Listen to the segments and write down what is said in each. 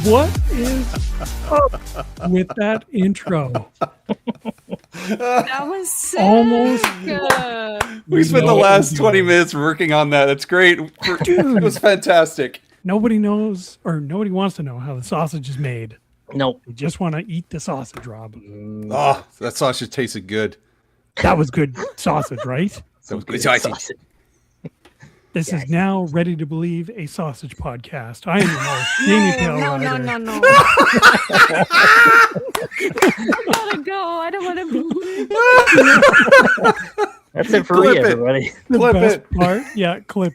What is up with that intro? That was sick. Almost. We spent the last 20 minutes working on that. That's great. Dude, it was fantastic. Nobody knows, or nobody wants to know how the sausage is made. Nope. They just want to eat the sausage, Rob. Oh, that sausage tasted good. That was good sausage, right? That was good sausage. This is now Ready to Believe, a sausage podcast. I am your host, Jamie Pale. No. I gotta go. I don't want to believe. That's it for Rhea, everybody. Clip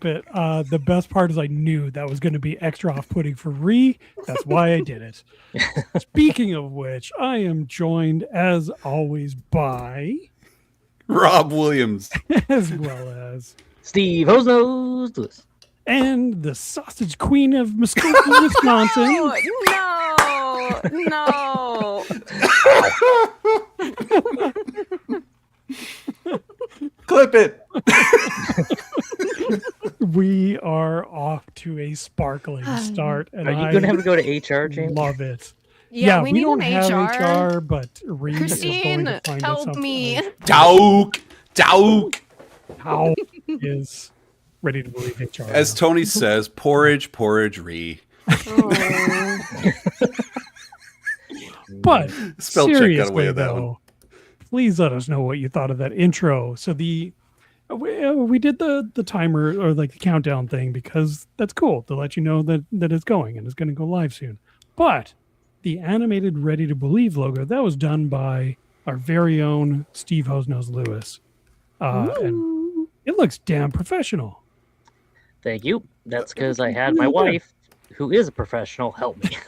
it. The best part is I knew that was going to be extra off-putting for Rhea. That's why I did it. Speaking of which, I am joined, as always, by... Rob Williams. As well as... Steve Hosenose. And the sausage queen of Muskogee, Wisconsin. No. Clip it. We are off to a sparkling start. And Are you going to have to go to HR, James? Love it. Yeah, we need don't an have HR, but Rhea is Kristine, going to find help us me. Dauk. How is Ready to Believe HR? As Tony says, porridge, Rhea. But Spell check got seriously, away with that one. though, please let us know what you thought of that intro. So we did the timer or like the countdown thing because that's cool to let you know that it's going and it's going to go live soon. But the animated Ready to Believe logo, that was done by our very own Steve Hosenose Lewis. And it looks damn professional. Thank you. That's because I had my wife, who is a professional, help me.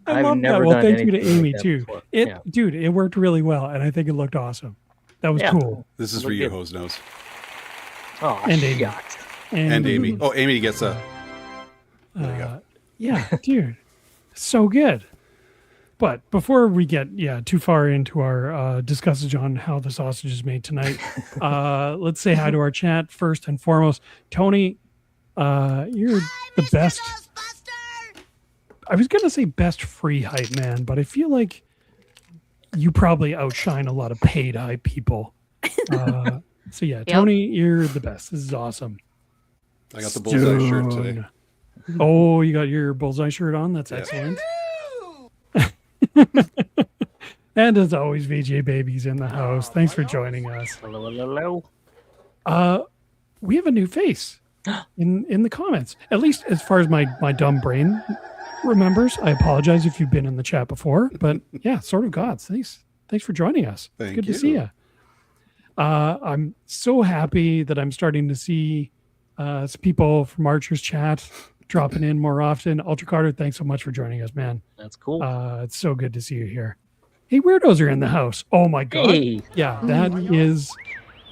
I love that. Well, thank you to Amy too. Dude, it worked really well, and I think it looked awesome. That was cool. This is for you, Hosenose. Oh, and Amy. And Amy. Oh, Amy gets a... There you go. Yeah, dude. So good. But before we get too far into our discussion on how the sausage is made tonight, let's say hi to our chat first and foremost. Tony, you're the best. I was going to say best free hype man, but I feel like you probably outshine a lot of paid hype people. So yeah, Tony, you're the best. This is awesome. I got the bullseye shirt today. Oh, you got your bullseye shirt on? That's excellent. And as always, VJ Baby's in the house. Thanks for joining us. Hello. We have a new face in the comments. At least as far as my dumb brain remembers. I apologize if you've been in the chat before, but yeah, sort of gods. Thanks for joining us. Thank Good you. to see you. I'm so happy that I'm starting to see some people from Archer's chat dropping in more often. Ultra Carter, thanks so much for joining us, man. That's cool. It's so good to see you here. Hey, weirdos are in the house. Oh my god. Hey. Yeah, that is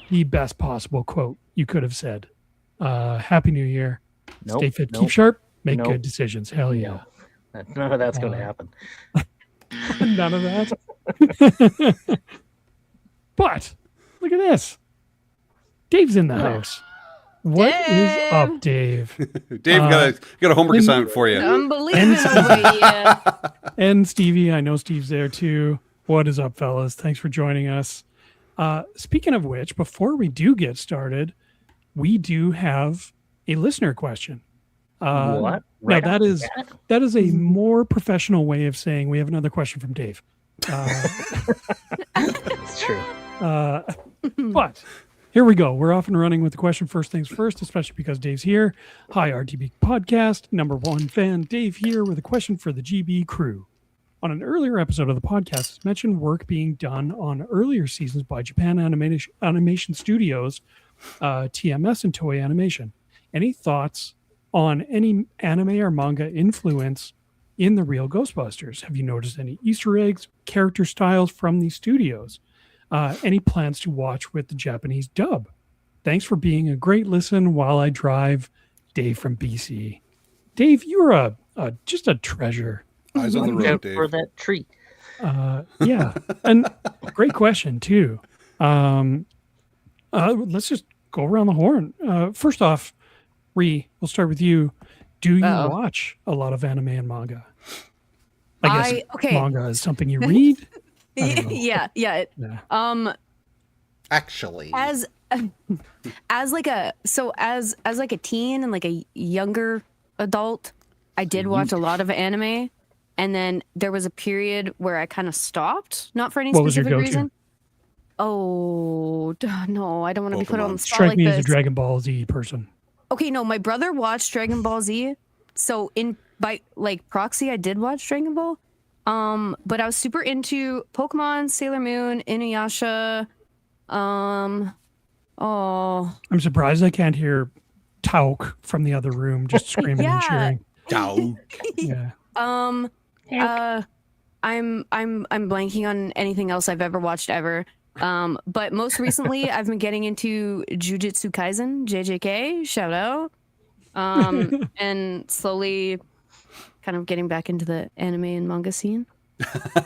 the best possible quote you could have said. Happy New Year. Stay fit, keep sharp, make good decisions. Hell yeah. None of that's going to happen. None of that. But look at this. Dave's in the house. What is up, Dave? Dave, got a homework assignment for you. Unbelievable. And Stevie, I know Steve's there too. What is up, fellas? Thanks for joining us. Speaking of which, before we do get started, we do have a listener question. What? Right, now that is a more professional way of saying we have another question from Dave. It's true. But here we go. We're off and running with the question. First things first, especially because Dave's here. Hi, RTB Podcast, #1 fan. Dave here with a question for the GB crew. On an earlier episode of the podcast, it's mentioned work being done on earlier seasons by Japan Animation Studios, TMS, and Toei Animation. Any thoughts on any anime or manga influence in the Real Ghostbusters? Have you noticed any Easter eggs, character styles from these studios? Any plans to watch with the Japanese dub? Thanks for being a great listen while I drive. Dave from BC. Dave, you're just a treasure. Eyes on the road, Dave. For that treat. Yeah, and great question too. Let's just go around the horn. First off, Rhea, we'll start with you. Do you Uh-oh. watch a lot of anime and manga? I guess okay. manga is something you read. I don't know. Yeah. Yeah. Actually, As like a teen and like a younger adult, I did watch a lot of anime, and then there was a period where I kind of stopped, not for any What was your specific go-to? reason. Oh no, I don't want to be put on the spot Strike like me as a this. Dragon Ball Z person. Okay, no, my brother watched Dragon Ball Z, so by like proxy, I did watch Dragon Ball. But I was super into Pokemon, Sailor Moon, Inuyasha. Oh, I'm surprised I can't hear Tauk from the other room just screaming and Yeah. cheering. Dow. Yeah. I'm blanking on anything else I've ever watched ever. But most recently, I've been getting into Jujutsu Kaisen, JJK, shout out. And slowly kind of getting back into the anime and manga scene.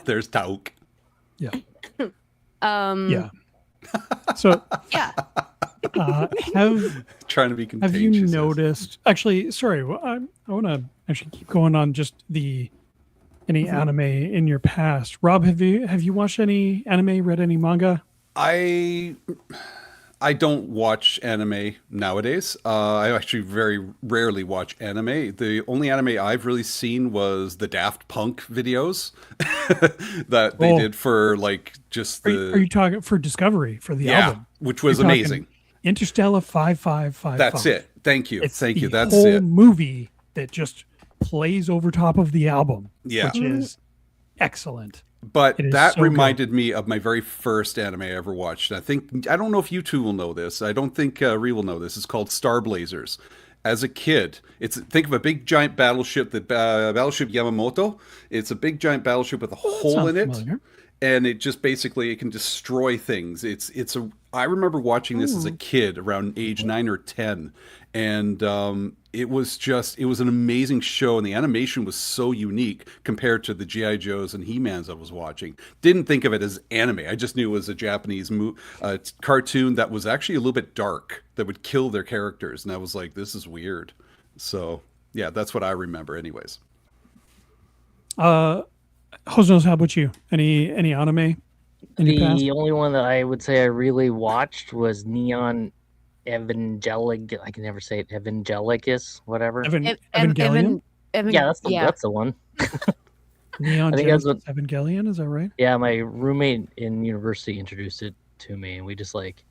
There's Tauk. Yeah. Yeah. So Yeah. have Trying to be have contagious. you noticed? Actually, sorry, I want to actually keep going on just any anime in your past. Rob, have you watched any anime, read any manga? I don't watch anime nowadays. I actually very rarely watch anime. The only anime I've really seen was the Daft Punk videos that they did for like just the. Are you talking for Discovery for the album? which was You're talking amazing. Interstellar 5555. That's it. Thank you. It's Thank you. the That's whole it. movie that just plays over top of the album, Yeah. which is excellent. But It is that so reminded me of my very first anime I ever watched. I don't know if you two will know this. I don't think Rhea will know this. It's called Star Blazers. As a kid, think of a big giant battleship, Battleship Yamamoto. It's a big giant battleship with a hole in it. Familiar. And it just basically it can destroy things. I remember watching this as a kid around age 9 or 10, and it was an amazing show, and the animation was so unique compared to the G.I. Joes and He-Mans I was watching. Didn't think of it as anime. I just knew it was a Japanese cartoon that was actually a little bit dark, that would kill their characters, and I was like, this is weird. So yeah, that's what I remember anyways. Hosenose, how about you? Any anime in your past? The only one that I would say I really watched was Neon Evangelic. I can never say it. Evangelicus, whatever. Evangelion? Yeah, that's the one. Neon I think that's Genesis Evangelion, is that right? Yeah, my roommate in university introduced it to me, and we just like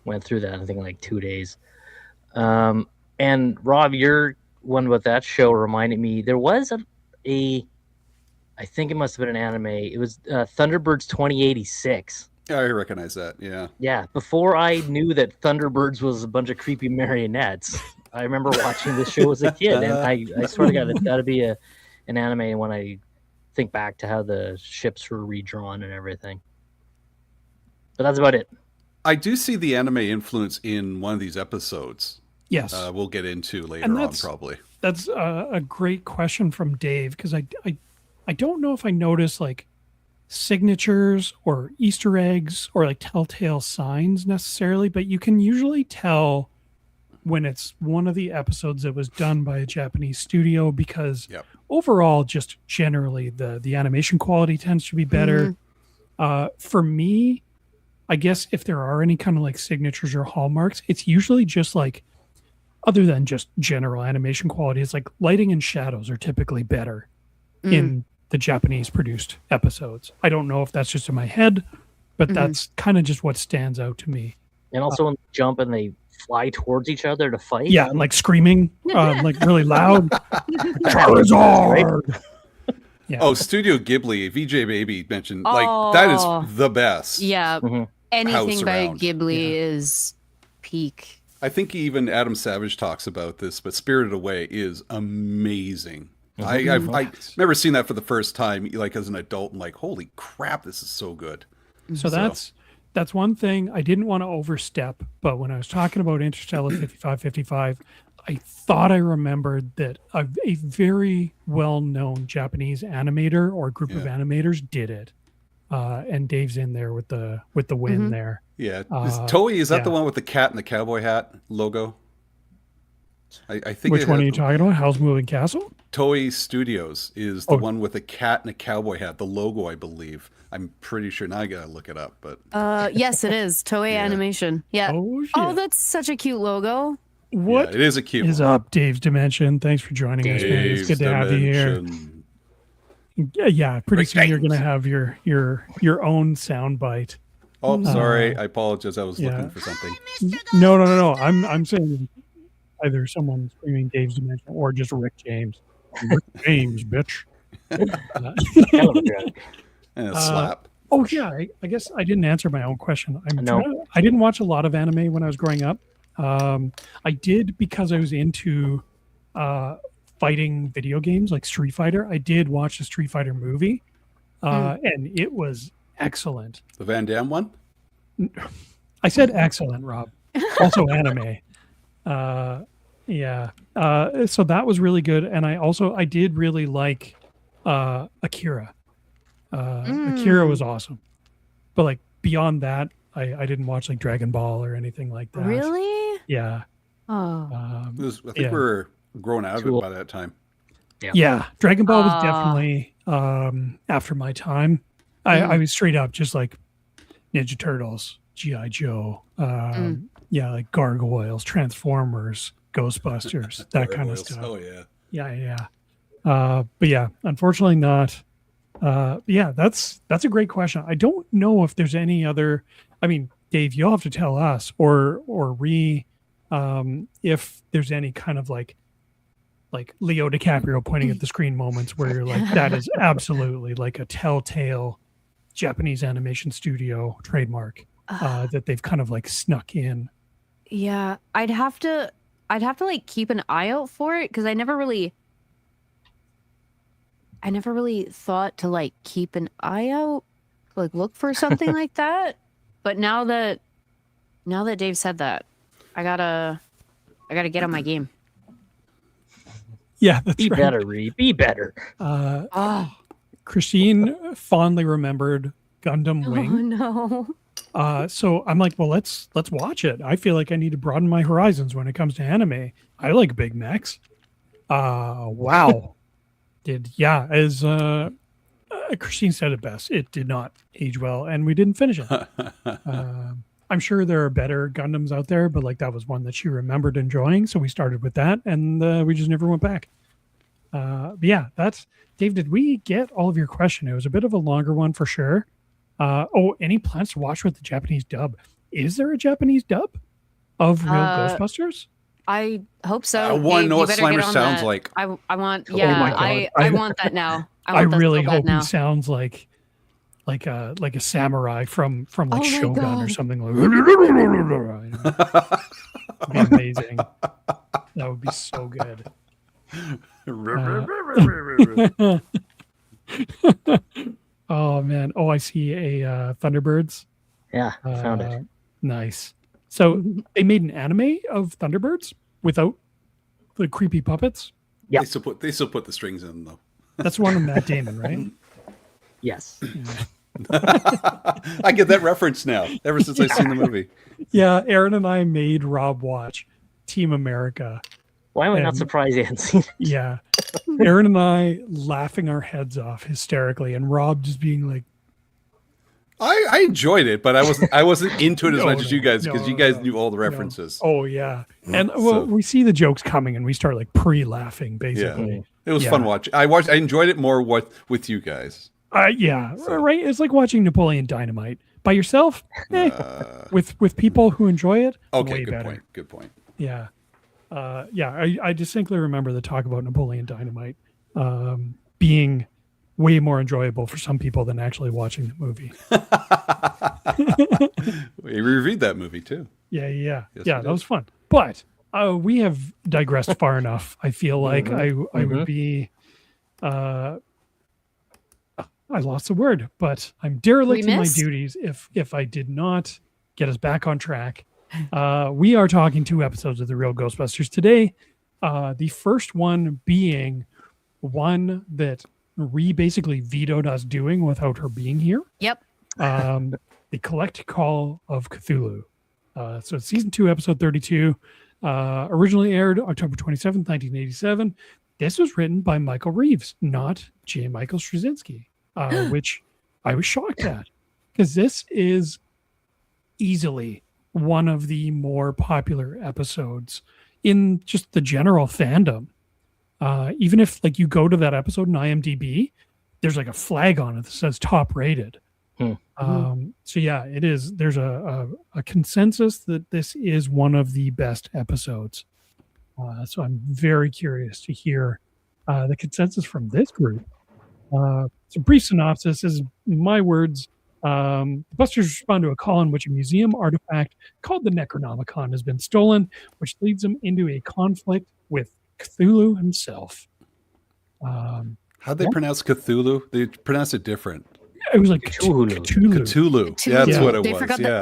went through that. I think in like 2 days. And Rob, your one about that show reminded me. There was I think it must have been an anime. It was Thunderbirds 2086. Yeah, I recognize that. Yeah. Yeah, before I knew that Thunderbirds was a bunch of creepy marionettes, I remember watching this show as a kid, and I swear to God, it's got to be an anime when I think back to how the ships were redrawn and everything. But that's about it. I do see the anime influence in one of these episodes. Yes. We'll get into later And on, probably. That's a great question from Dave, because I don't know if I noticed like signatures or Easter eggs or like telltale signs necessarily, but you can usually tell when it's one of the episodes that was done by a Japanese studio, because overall, just generally the animation quality tends to be better. For me, I guess if there are any kind of like signatures or hallmarks, it's usually just like, other than just general animation quality, it's like lighting and shadows are typically better in the Japanese produced episodes. I don't know if that's just in my head, but that's kind of just what stands out to me. And also when they jump and they fly towards each other to fight. Yeah, and like screaming, like really loud. Charizard! Yeah. Oh, Studio Ghibli, VJ Baby mentioned, like, that is the best. Yeah. Anything House by around. Ghibli is peak. I think even Adam Savage talks about this, but Spirited Away is amazing. I've never seen that for the first time, like as an adult, and like, holy crap, this is so good. So that's one thing I didn't want to overstep, but when I was talking about Interstellar 5555, I thought I remembered that a very well-known Japanese animator or group of animators did it. And Dave's in there with the win there. Yeah. Toei, is that the one with the cat and the cowboy hat logo? I think Which one are you talking about? Howl's Moving Castle? Toei Studios is the one with a cat and a cowboy hat. The logo, I believe. I'm pretty sure. Now I gotta look it up, but Yes, it is Toei Animation. Yeah. Oh, shit. Oh, that's such a cute logo. What yeah, it is a cute is one. up, Dave's Dimension? Thanks for joining us, man. It's Dave's good to have you here. Dimension. Yeah. Pretty Great soon you're games. gonna have your own sound bite. Oh, sorry. I apologize. I was yeah. looking for something. No. I'm saying either someone screaming Dave's Dimension or just Rick James. Rick James, bitch. Hell of a joke. And a slap. Oh yeah, I guess I didn't answer my own question. No. I didn't watch a lot of anime when I was growing up. I did because I was into fighting video games like Street Fighter. I did watch the Street Fighter movie, and it was excellent. The Van Damme one? I said excellent, Rob. Also anime. Yeah. So that was really good, and I did really like Akira. Akira was awesome, but like beyond that, I didn't watch like Dragon Ball or anything like that. Really? Yeah. Oh. I think Yeah. we were growing out of it Cool. by that time. Yeah, Dragon Ball was definitely after my time. I was straight up just like Ninja Turtles, G.I. Joe, yeah, like Gargoyles, Transformers, Ghostbusters, that kind of Gargoyles. stuff. Oh, yeah. Yeah. But yeah, unfortunately not. Yeah, that's a great question. I don't know if there's any other. I mean, Dave, you'll have to tell us or Rhea, if there's any kind of like Leo DiCaprio pointing at the screen moments where you're like, that is absolutely like a telltale Japanese animation studio trademark that they've kind of like snuck in. Yeah, I'd have to like keep an eye out for it because I never really thought to like keep an eye out, like look for something like that. But now that Dave said that, I gotta get on my game. Yeah, that's Be right. better, Ree. Be better. Kristine fondly remembered Gundam Oh Wing. no. So I'm like, well, let's watch it. I feel like I need to broaden my horizons when it comes to anime. I like big mechs. Wow. As Kristine said it best, it did not age well, and we didn't finish it. I'm sure there are better Gundams out there, but like that was one that she remembered enjoying, so we started with that, and we just never went back. But yeah, that's Dave. Did we get all of your question? It was a bit of a longer one for sure. Any plans to watch with the Japanese dub? Is there a Japanese dub of Real Ghostbusters? I hope so. I want to Dave, know you what better get Slimer on sounds that. like. I want. Oh Yeah, my God. I want that now. I want that really so bad hope now. he sounds like a samurai from like Oh my Shogun or God. something like. That'd be amazing. That would be so good. Oh man! Oh, I see a Thunderbirds. Yeah, found it. Nice. So they made an anime of Thunderbirds without the creepy puppets. Yeah. They still put the strings in though. That's one of Matt Damon, right? Yes. I get that reference now. Ever since I've seen the movie. Yeah, Aaron and I made Rob watch Team America. Why am I not And- surprised you hadn't seen it? Yeah. Aaron and I laughing our heads off hysterically, and Rob just being like, I enjoyed it, but I wasn't into it as much as you guys because you guys no, knew all the references. "Oh yeah," and So- we see the jokes coming, and we start like pre-laughing, basically. It was Yeah. fun watching. I enjoyed it more with you guys. Yeah, right. It's like watching Napoleon Dynamite by yourself. With people who enjoy it, Okay, way good better. point. Good point. Yeah, I distinctly remember the talk about Napoleon Dynamite being way more enjoyable for some people than actually watching the movie. We reviewed that movie too. Yeah, Yes, we that did. was fun. But we have digressed far enough. I feel like I would be. I lost the word, but I'm derelict in my Remiss? duties if I did not get us back on track. We are talking 2 episodes of the Real Ghostbusters today. The first one being one that Rhea basically vetoed us doing without her being here. Yep. The Collect Call of Cthulhu. So it's season 2, episode 32. Originally aired October 27th, 1987. This was written by Michael Reeves, not J. Michael Straczynski, which I was shocked at, because this is easily one of the more popular episodes in just the general fandom. Even if like you go to that episode in IMDb, there's like a flag on it that says top rated. So yeah, it is. There's a consensus that this is one of the best episodes. So I'm very curious to hear the consensus from this group. So brief synopsis is my words. The Busters respond to a call in which a museum artifact called the Necronomicon has been stolen, which leads them into a conflict with Cthulhu himself. How'd they pronounce Cthulhu? They pronounce it different. It was like Cthulhu. Cthulhu. Yeah, that's what it was.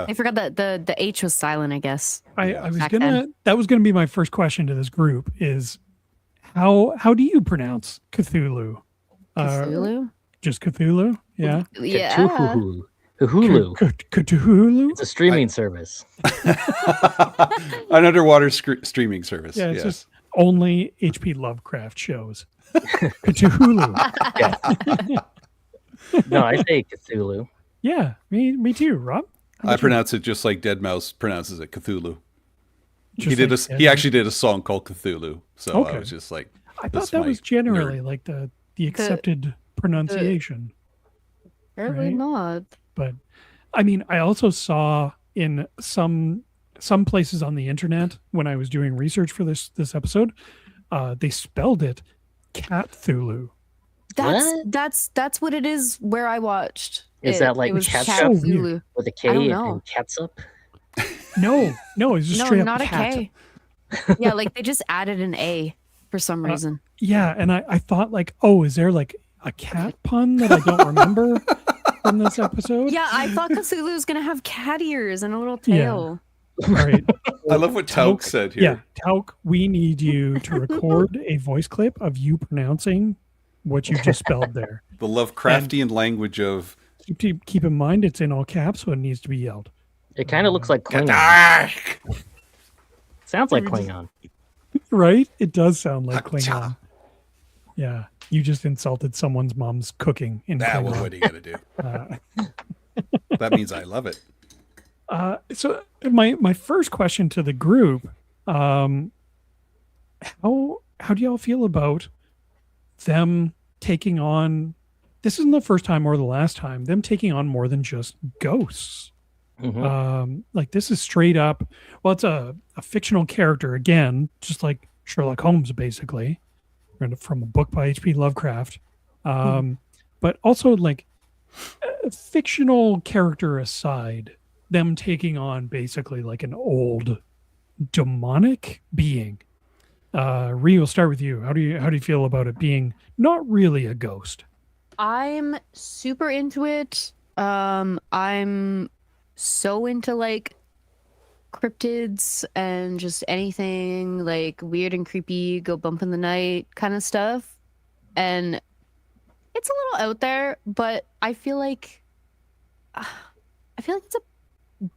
They forgot that the H was silent, I guess. I was Back gonna. then. That was gonna be my first question to this group: is how do you pronounce Cthulhu? Cthulhu? Just Cthulhu? Yeah. Yeah. Cthulhu. Cthulhu. Cthulhu? It's a streaming service. An underwater streaming service. Yeah, it's just only H.P. Lovecraft shows. Cthulhu. Yeah. No, I say Cthulhu. Yeah, me too, Rob. I pronounce it just like Dead Mouse pronounces it, Cthulhu. Just He actually did a song called Cthulhu. So Okay. I was just like, I thought that was generally like the accepted pronunciation. Apparently Right. not. But I mean, I also saw in some places on the internet when I was doing research for this episode, they spelled it Cthulhu. That's what it is where I watched. Is that like it was catsup? Cthulhu. With a I don't K know. and catsup? No, it's just No, straight up not a cat. K. Yeah, like they just added an A for some reason. Yeah, and I thought like, oh, is there like a cat pun that I don't remember from this episode? Yeah, I thought Cthulhu was gonna have cat ears and a little tail. All right. I love what Tauk said here. Yeah, Tauk, we need you to record a voice clip of you pronouncing what you just spelled there. The Lovecraftian language of... Keep in mind, it's in all caps, so it needs to be yelled. It kind of looks like Klingon. Sounds like Klingon. Right? It does sound like Klingon. Yeah. You just insulted someone's mom's cooking in Well, Klingon. what are you going to do? That means I love it. So my first question to the group, how do y'all feel about them taking on, this isn't the first time or the last time, them taking on more than just ghosts? Like this is straight up, well, it's a fictional character again, just like Sherlock Holmes, basically, from a book by H.P. Lovecraft. But also like a fictional character aside, them taking on basically like an old demonic being. Rhea, we'll start with you. How do you feel about it being not really a ghost? I'm super into it. I'm so into like cryptids and just anything like weird and creepy, go bump in the night kind of stuff. And it's a little out there, but I feel like it's a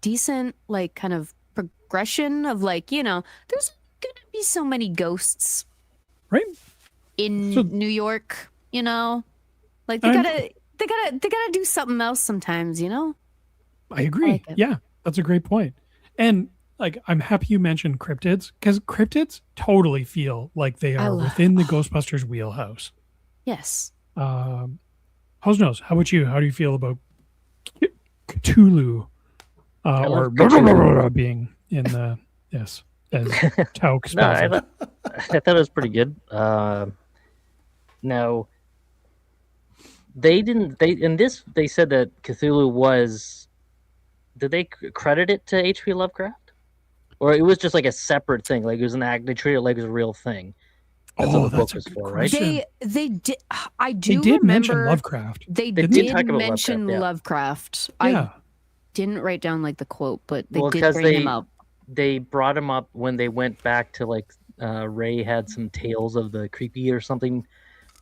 decent like kind of progression of like, you know, there's gonna be so many ghosts Right? in So- New York, you know, like they gotta do something else sometimes, you know. I agree. like it. Yeah, that's a great point. And like, I'm happy you mentioned cryptids, because cryptids totally feel like they are within the Ghostbusters wheelhouse. Yes. Hosenose, how about you? How do you feel about Cthulhu or love Cthulhu. being in the as Tauk No, spells I it? thought it was pretty good. Now, they said that Cthulhu was. Did they credit it to H.P. Lovecraft, or it was just like a separate thing? Like it was an act. They treated it like it was a real thing. That's what the book that's was a good for, right? question. They did. I They do did mention remember Lovecraft. They They did did talk about mention Lovecraft, yeah. Lovecraft. Yeah. I didn't write down like the quote, but they Well, did 'cause bring him up. They brought him up when they went back to like Ray had some tales of the creepy or something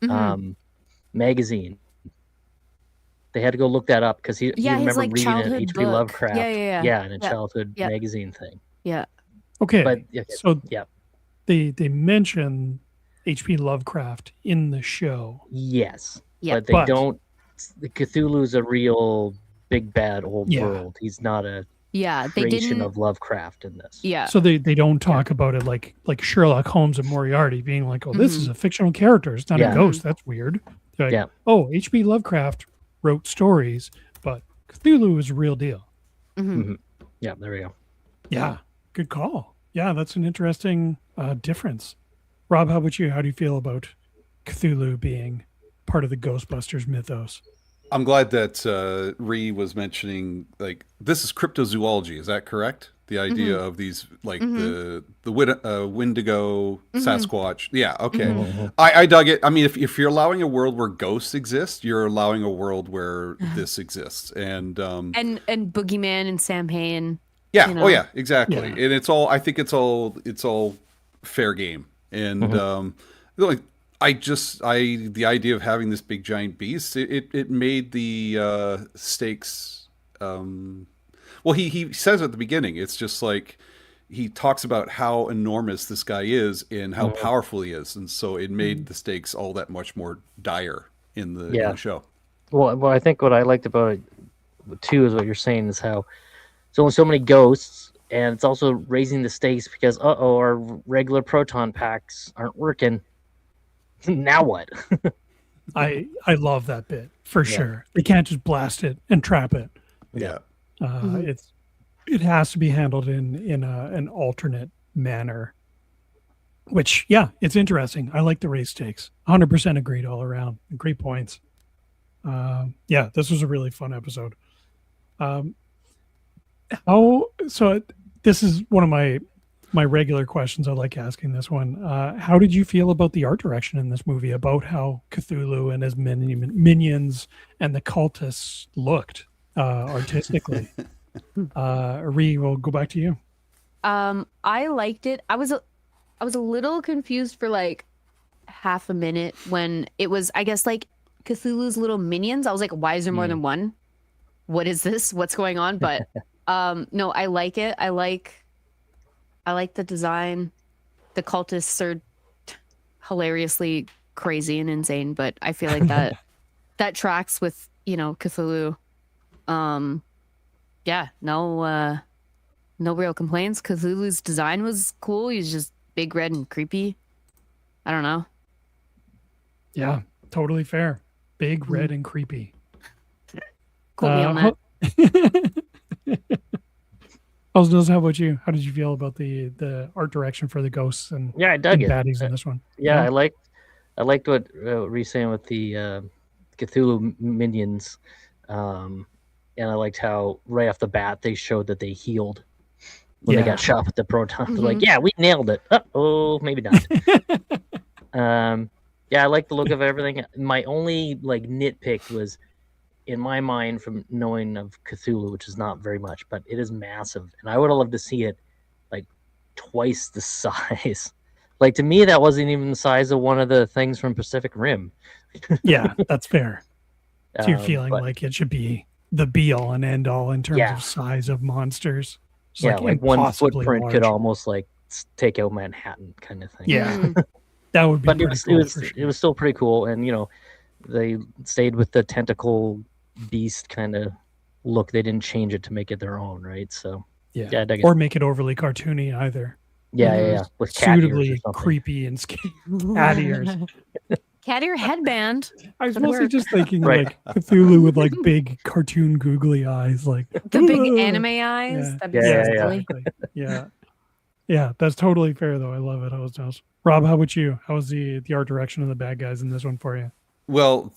Mhm. Magazine. They had to go look that up because he Yeah, his, remembered like, reading an childhood H.P. book. Lovecraft. Yeah. in a childhood Yeah. magazine thing. Yeah. Okay. But yeah, So yeah, they mention H.P. Lovecraft in the show. yes, Yeah. but they But- don't. The Cthulhu's a real big bad old Yeah. world. He's not a Yeah, they creation didn't. of Lovecraft in this. Yeah. So they don't talk about it like Sherlock Holmes and Moriarty being like, oh, this is a fictional character. It's not Yeah. a ghost. That's weird. They're like, Yeah. oh, H.P. Lovecraft wrote stories, but Cthulhu is a real deal. Yeah, there we go. Yeah, good call. Yeah, that's an interesting difference. Rob, how about you? How do you feel about Cthulhu being part of the Ghostbusters mythos? I'm glad that Rhea was mentioning, like, this is cryptozoology. Is that correct? The idea of these, like, the Wendigo, Sasquatch. Yeah, okay. I dug it. I mean, if you're allowing a world where ghosts exist, you're allowing a world where this exists. And And Boogeyman and Sam Hain. yeah, you know? oh yeah, exactly. Yeah. And it's all, I think it's all fair game. And like, the idea of having this big giant beast, it made the stakes. Well, he says at the beginning, it's just like he talks about how enormous this guy is and how powerful he is, and so it made the stakes all that much more dire in the show. Well, I think what I liked about it too is what you're saying is how there's only so many ghosts, and it's also raising the stakes because our regular proton packs aren't working. Now what? I love that bit for sure. They can't just blast it and trap it. Yeah. It has to be handled in an alternate manner. Which, yeah, it's interesting. I like the race stakes. 100% agreed all around. Great points. Yeah, this was a really fun episode. This is one of my regular questions. I like asking this one. How did you feel about the art direction in this movie? About how Cthulhu and his minions and the cultists looked artistically? Rhea, we'll go back to you. I liked it. I was a little confused for like half a minute when it was, I guess, like Cthulhu's little minions. I was like, why is there more than one? What is this? What's going on? But no, I like it. I like the design. The cultists are hilariously crazy and insane, but I feel like that tracks with, Cthulhu. Yeah, no real complaints. Cthulhu's design was cool. He's just big, red, and creepy. I don't know. Yeah, totally fair. Big, red, and creepy. Quote me on that. Hosenose, how about you? How did you feel about the art direction for the ghosts and Yeah, I dug it. baddies in this one? Yeah, I liked what Ree's saying with the Cthulhu minions, and I liked how right off the bat they showed that they healed when they got shot with the proton. They're like, yeah, we nailed it. Oh, maybe not. Yeah, I like the look of everything. My only nitpick was, in my mind, from knowing of Cthulhu, which is not very much, but it is massive, and I would have loved to see it like twice the size. Like, to me, that wasn't even the size of one of the things from Pacific Rim. Yeah, that's fair. So you're feeling but- like it should be the be all and end all in terms of size of monsters. It's like one impossibly footprint could large. almost take out Manhattan, kind of thing. Yeah, that would be. But pretty cool for sure. it was still pretty cool, and they stayed with the tentacle beast kind of look. They didn't change it to make it their own, right? So Yeah, I dug it. or make it overly cartoony either. yeah, with cat ears or Suitably something. creepy and cat ears. Cat ear headband. I was Would mostly work. just thinking Right. like Cthulhu with like big cartoon googly eyes, like The big "Ugh." anime eyes. Yeah. That'd be Yeah, so yeah. silly. Exactly. Yeah, that's totally fair though. I love it. Hosenose. Rob, how about you? How was the art direction of the bad guys in this one for you? Well,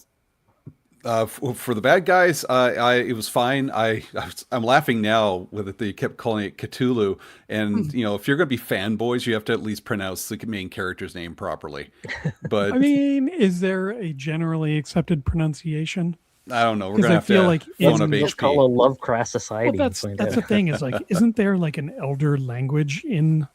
for the bad guys, it was fine. I'm laughing now with it. They kept calling it Cthulhu, and if you're going to be fanboys, you have to at least pronounce the main character's name properly. But I mean, is there a generally accepted pronunciation? I don't know. We're 'Cause gonna I have feel to like phone up Let's call HP. a Lovecraft Society. Well, and find that's out. the thing is like, isn't there like an elder language in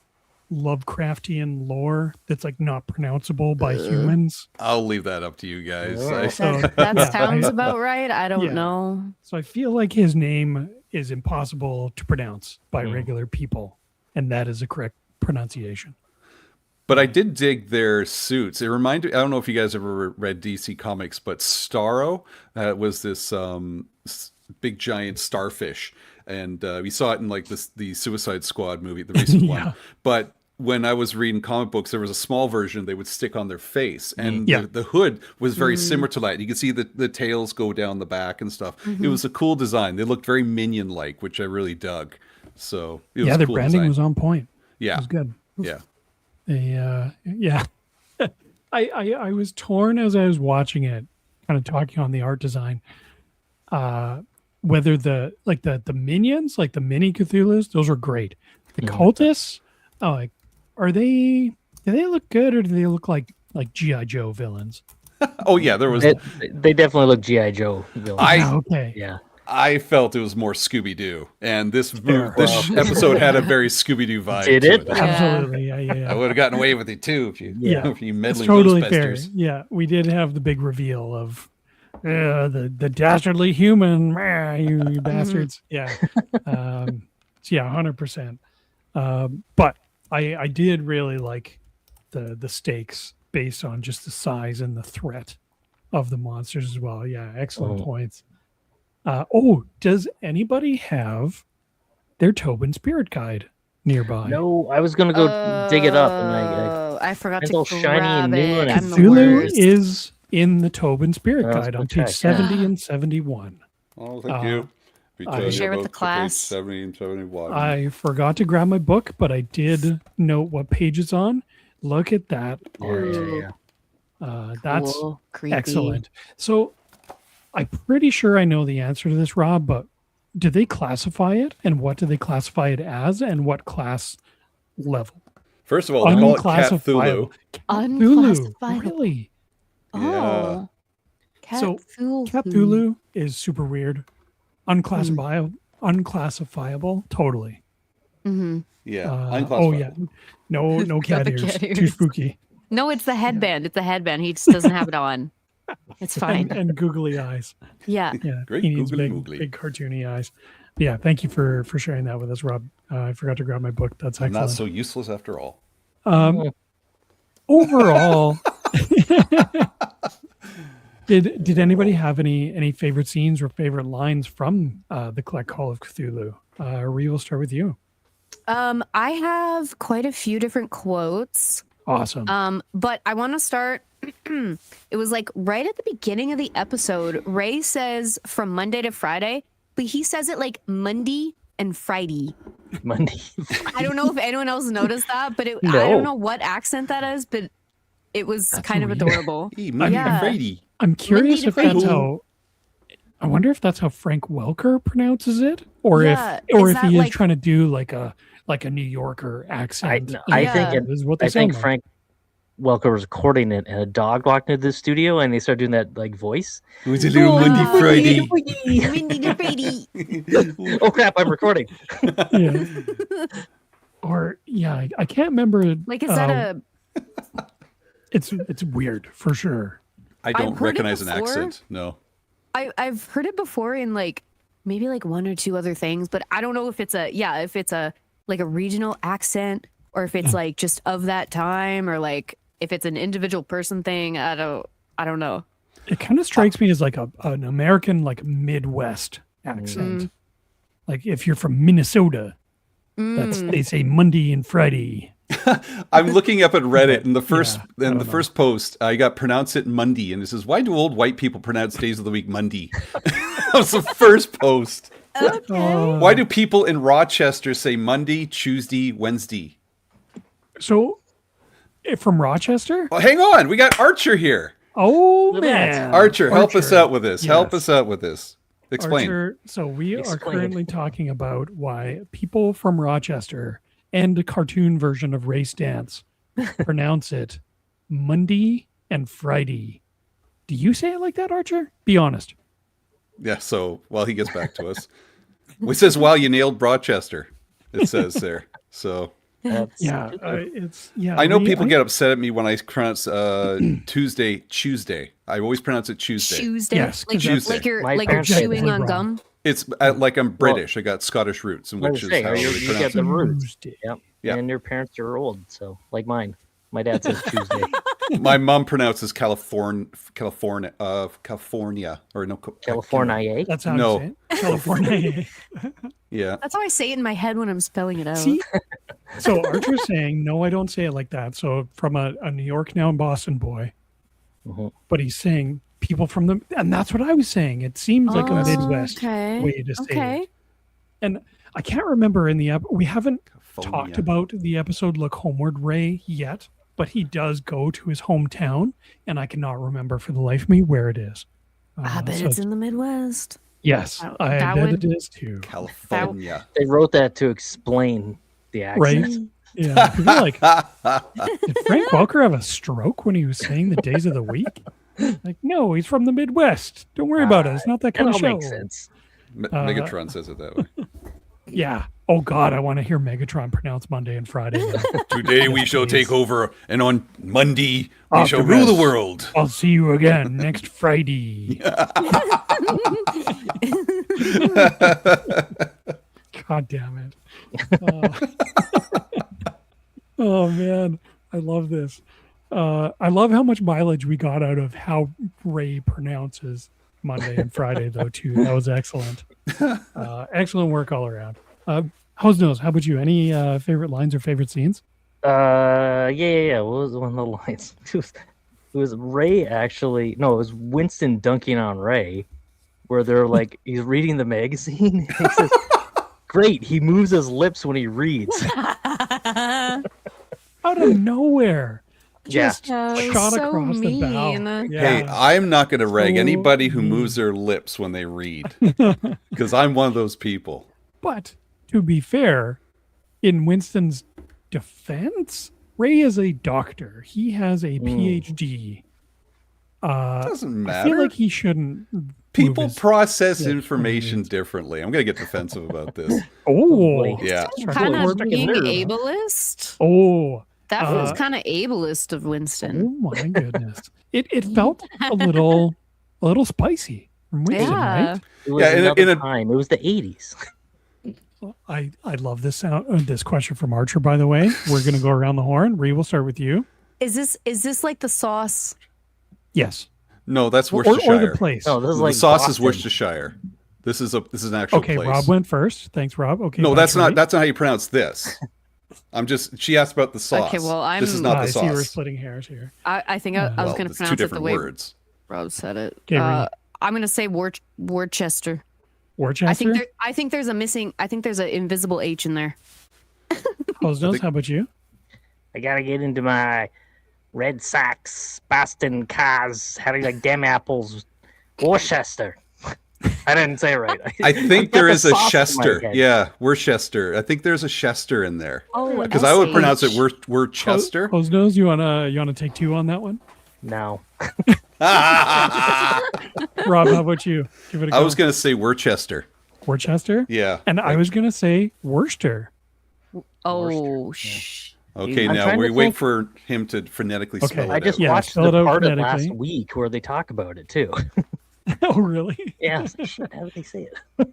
Lovecraftian lore that's like not pronounceable by humans? I'll leave that up to you guys. Yeah. So That yeah, sounds about right. I don't Yeah. know. So I feel like his name is impossible to pronounce by Hmm. regular people. and that is the correct pronunciation. But I did dig their suits. It reminded, I don't know if you guys ever read DC Comics, but Starro was this big giant starfish. And we saw it in like the Suicide Squad movie, the recent Yeah. one. But when I was reading comic books, there was a small version they would stick on their face. And Yeah. the hood was very similar to that. You could see the tails go down the back and stuff. It was a cool design. They looked very Minion-like, which I really dug. So it was Yeah, a their cool branding design. was on point. It Yeah, was good. yeah. Yeah. I was torn as I was watching it, kind of talking on the art design. Whether the minions, like the mini Cthulhu's, those are great. The cultists, do they look good or do they look like G.I. Joe villains? Oh yeah, there was. They definitely look G.I. Joe villains. Okay. Yeah. I felt it was more Scooby Doo, and this Fair. episode had a very Scooby Doo vibe. Did to it? Absolutely. Yeah. I would have gotten away with it too if you, Yeah. if you It's meddling totally fair. Ghostbusters. Yeah, we did have the big reveal of the dastardly human, you bastards. Yeah. So yeah, 100%. But I did really like the stakes based on just the size and the threat of the monsters as well. Yeah, excellent points. Does anybody have their Tobin Spirit Guide nearby? No, I was gonna go dig it up, and I forgot it's to all shiny and grab new it. and I'm the Cthulhu worst. is in the Tobin Spirit Oh, that's Guide on good page check. 70 and 71. Oh, thank you. Share with the Page class. 70 and 71. I forgot to grab my book, but I did note what page it's on. Look at that art. yeah. That's Cool, creepy. excellent. So I'm pretty sure I know the answer to this, Rob, but do they classify it? And what do they classify it as? And what class level? First of all, they call it Unclassifiable. Cthulhu. Cthulhu. Unclassifiable. Really? Oh. So, Cthulhu. Cthulhu is super weird. Unclassifiable. Totally. Mm-hmm. Yeah, Oh unclassifiable. yeah. No cat the ears. cat Too ears. spooky. No, it's the headband. It's the headband. He just doesn't have it on. It's fine. And googly eyes. Yeah. Yeah. Great He needs googly big, moogly. big cartoony eyes. But yeah, thank you for sharing that with us, Rob. I forgot to grab my book. That's I'm excellent. not so useless after all. Overall, did anybody have any favorite scenes or favorite lines from the Collect Call of Cthulhu? Rhea, we'll start with you. I have quite a few different quotes. Awesome. But I want to start. It was like right at the beginning of the episode. Ray says from Monday to Friday, but he says it like Monday and Friday. Monday. I don't know if anyone else noticed that, but I No. don't know what accent that is, but it was kind of weird. adorable. Hey, Monday Yeah. Friday. I'm curious to if that's Friday. how. I wonder if that's how Frank Welker pronounces it, or Yeah, if is if that he is like- trying to do like a New Yorker accent. I Yeah. think That is what they I think sound like. Frank Welker was recording it, and a dog walked into the studio, and they started doing that like voice. It was a little Monday Friday. Monday to Friday. Oh crap! I'm recording. Yeah. Or yeah, I can't remember. Like, is that a? It's weird for sure. I don't I've heard it recognize an before. accent. No. I've heard it before in like maybe like one or two other things, but I don't know if it's a like a regional accent or if it's like just of that time or like if it's an individual person thing. I don't know. It kind of strikes me as like an American like Midwest accent. Like if you're from Minnesota, they say Monday and Friday. I'm looking up at Reddit, and the first I don't know. first post I got pronounce it Monday, and it says, "Why do old white people pronounce days of the week Monday?" That was the first post. Why do people in Rochester say Monday, Tuesday, Wednesday? So, from Rochester? Well, hang on, we got Archer here. Oh Look at that. man, Archer, help us out with this. Help Yes. us out with this. Explain. Archer, so we are Explain. currently talking about why people from Rochester and the cartoon version of Race Dance pronounce it Monday and Friday. Do you say it like that, Archer? Be honest. Yeah. So while he gets back to us, it says, "Wow, you nailed Rochester." It says there. So Yeah, I know people get upset at me when I pronounce Tuesday. I always pronounce it Tuesday. Tuesday. Yes, like, 'cause that's- like you're My like you're parents say chewing that. on Wrong. gum. It's like I'm British. I got Scottish roots, and which is how you they get pronounce the it. roots. Tuesday. Yep. Yeah. And your parents are old, so like mine. My dad says Tuesday. My mom pronounces California, or no, California. That's how No. you say it. California. Yeah. That's how I say it in my head when I'm spelling it out. See? So Archer's saying, no, I don't say it like that. So from a New York, now in Boston boy. Mhm. But he's saying people from the, and that's what I was saying. It seems like a Midwest way to say it. And I can't remember in the we haven't talked about the episode Look Homeward Ray yet, but he does go to his hometown, and I cannot remember for the life of me where it is. I bet it's in the Midwest. Yes, I bet it is too. California. They wrote that to explain the accent. Right? Yeah. People are like, did Frank Welker have a stroke when he was saying the days of the week? Like, no, he's from the Midwest. Don't worry about it. It's not that kind of show. Makes sense. Megatron says it that way. Yeah. Oh God, I want to hear Megatron pronounce Monday and Friday. Today we shall take over, and on Monday we shall rule the world. I'll see you again next Friday. God damn it. Oh man, I love this. I love how much mileage we got out of how Ray pronounces Monday and Friday, though, too. That was excellent. Excellent work all around. Hosenose, how about you? Any favorite lines or favorite scenes? Yeah. What was one of the lines? It was Ray actually. No, it was Winston dunking on Ray, where they're like, he's reading the magazine. He says, "Great, he moves his lips when he reads." Out of nowhere. Just Yeah, shot so across the bow. mean. Yeah. Hey, I'm not going to rag So anybody who mean. moves their lips when they read, because I'm one of those people. But to be fair, in Winston's defense, Ray is a doctor. He has a PhD. Doesn't I matter. feel like he shouldn't. move People his- process lips when he information reads. differently. I'm going to get defensive about this. Oh, Yeah. Kind of Freaking being nerd. ableist. Oh, That feels kind of ableist of oh Winston. my goodness! It felt a little spicy from Winston, Yeah. right? It was Yeah, in another a- time. It was the 80s. I love this sound. This question from Archer, by the way. We're gonna go around the horn. Rhea, we'll start with you. Is this like the sauce? Yes, No, that's or Worcestershire. the place. No, this is The like sauce is Boston. Worcestershire. This is an actual Okay, place. Rob went first. Thanks, Rob. Okay, No, bye, that's Troy. not how you pronounce this. She asked about the sauce. Okay, well, this is not I the see we're sauce. splitting hairs here. I think I was Well, going to it's two pronounce it the different way words. Rob said it. Okay, Rhea. I'm going to say Worcester. Worcester. I think there's an invisible H in there. Hosenose, how about you? I gotta get into my Red Sox, Boston cars, having like damn apples, Worcester. I didn't say it right. I think there is a Chester. Yeah. Yeah, Worcester. I think there's a Chester in there. Oh, Because I would pronounce it Worcester. Hosenose, you wanna take two on that one? No. Rob, how about you? Give it a go. I was going to say Worcester. Worcester. Yeah. And I was gonna say Worcester. Oh, Okay, I'm now trying we to wait think- for him to phonetically Okay. spell it I just out. Yeah, watched spell it the out part of last phonetically. week where they talk about it too. Oh, really? Yeah, I was like, shit, how do they say it?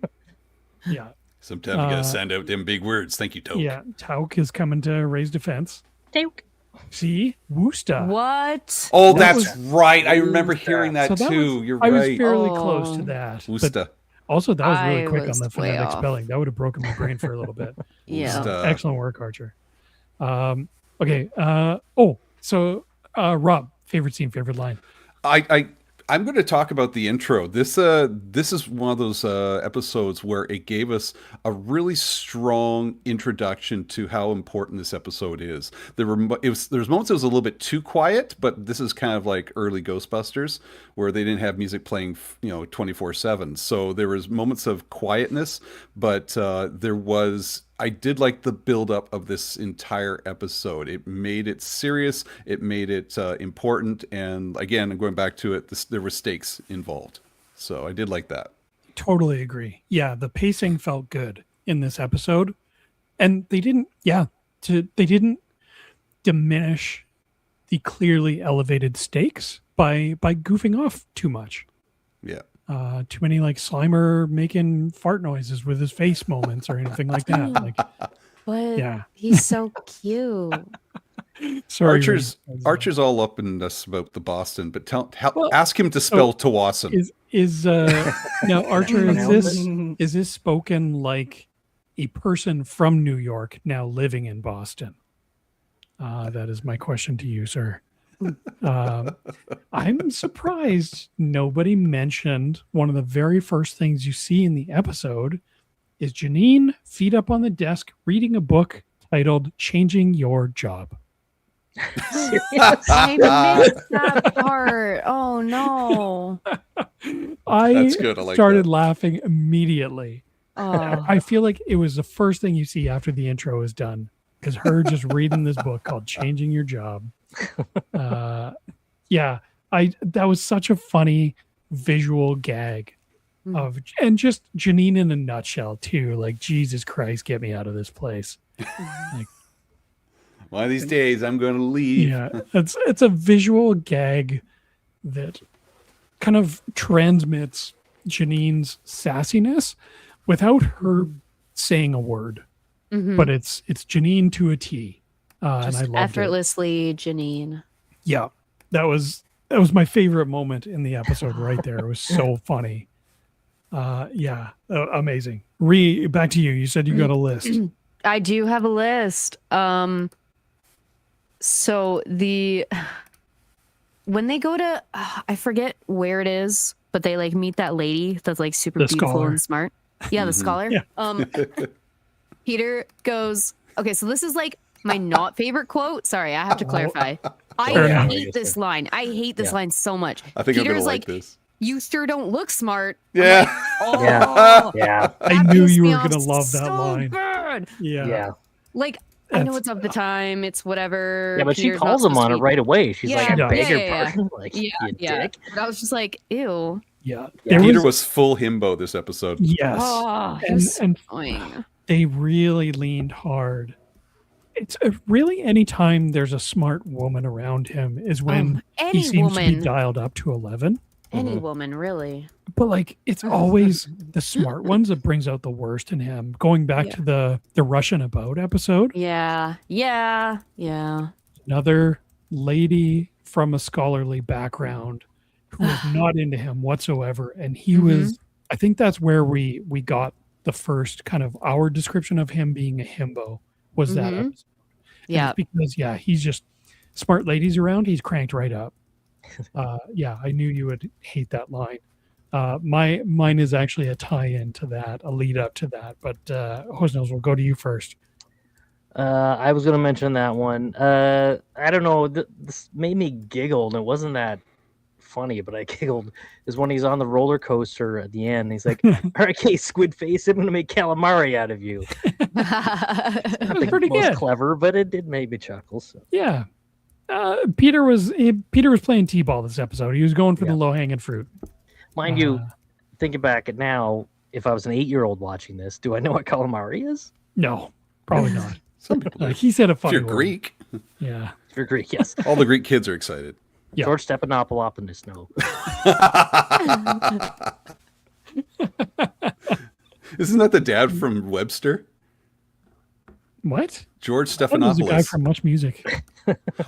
Yeah. Sometimes you got to send out them big words. Thank you, Toke. Yeah. Tauk is coming to raise defense. Duke. See, Worcester. what? Oh, That that's right. I remember hearing that So that too. was- You're I was right. fairly Oh. close to that. but Worcester. also, that was really I quick on was the way phonetic off. spelling. That would have broken my brain for a little bit. Yeah. Worcester. Excellent work, Archer. Okay. So Rob, favorite scene, favorite line. I'm going to talk about the intro. This is one of those episodes where it gave us a really strong introduction to how important this episode is. There were moments it was a little bit too quiet, but this is kind of like early Ghostbusters where they didn't have music playing 24/7. So there was moments of quietness, but I did like the buildup of this entire episode. It made it serious. It made it important. And again, going back to it, there were stakes involved. So I did like that. Totally agree. Yeah, the pacing felt good in this episode, and they didn't diminish the clearly elevated stakes by goofing off too much. Yeah. too many like Slimer making fart noises with his face moments or anything like that. Like, But yeah. he's so cute. Sorry, Archer's all up in us about the Boston, but Well, ask him to spell Tawasin. Is now Archer, is this spoken like a person from New York now living in Boston? That is my question to you, sir. I'm surprised nobody mentioned one of the very first things you see in the episode is Janine feet up on the desk reading a book titled Changing Your Job. I missed that part. Oh no. That's good. I like started that. laughing immediately. Oh. I feel like it was the first thing you see after the intro is done, because her just reading this book called Changing Your Job. Yeah, that was such a funny visual gag of, and just Janine in a nutshell too. Like, Jesus Christ, get me out of this place. Like, one of these days I'm going to leave. yeah, it's a visual gag that kind of transmits Janine's sassiness without her saying a word. But it's Janine to a T, and I loved effortlessly Janine. Yeah, that was my favorite moment in the episode right there. It was so funny. Yeah, amazing. Rhea, back to you. You said you got a list. I do have a list. So when they go to, I forget where it is, but they like meet that lady that's like super The beautiful scholar. and smart. Yeah, the scholar. Yeah. Peter goes, okay, so this is like my not favorite quote. Sorry, I have to clarify. Fair I enough. hate this line. I hate this line so much. I think I'm Peter's going to like this. You sure don't look smart. Yeah. Oh, Yeah. I that knew pissed you me were off gonna love that so line. bad. Yeah. Yeah. Like, I know That's- it's of the time. It's whatever. Yeah, but she Peter's not calls him supposed on to it be- right away. She's like, Yeah, I beg yeah, your yeah. pardon. Like, Yeah, you yeah. dick. But I was just like, ew. Yeah. Yeah. There Peter was full himbo this episode. yes. Oh, he and, was and annoying. they really leaned hard. It's really anytime there's a smart woman around him is when Any he seems to be woman. dialed up to 11. Any woman, really. But like, it's always the smart ones that brings out the worst in him. Going back to the Russian About episode, Yeah, yeah, yeah. another lady from a scholarly background who was not into him whatsoever, and he was. I think that's where we got the first kind of our description of him being a himbo was that episode. And Yeah. it's because he's just smart ladies around. He's cranked right up. Yeah, I knew you would hate that line. Mine is actually a tie-in to that, a lead up to that. But Hosenose, we'll go to you first. I was going to mention that one. I don't know. This made me giggle, and it wasn't that funny, but I giggled. Is when he's on the roller coaster at the end. He's like, "All right, okay, squid face, I'm going to make calamari out of you." Not the pretty most good. clever, but it did make me chuckle. So. Yeah. Peter was playing t-ball this episode. He was going for the low-hanging fruit. Mind you, thinking back at now, if I was an 8-year-old watching this, do I know what calamari is? No, probably not. Some people do. He said a If funny you're word. Greek, Yeah. If you're Greek, yes. all the Greek kids are excited. Yeah. George Stephanopoulos, no. Isn't that the dad from Webster? What? George That was a guy Stephanopoulos. from Much Music.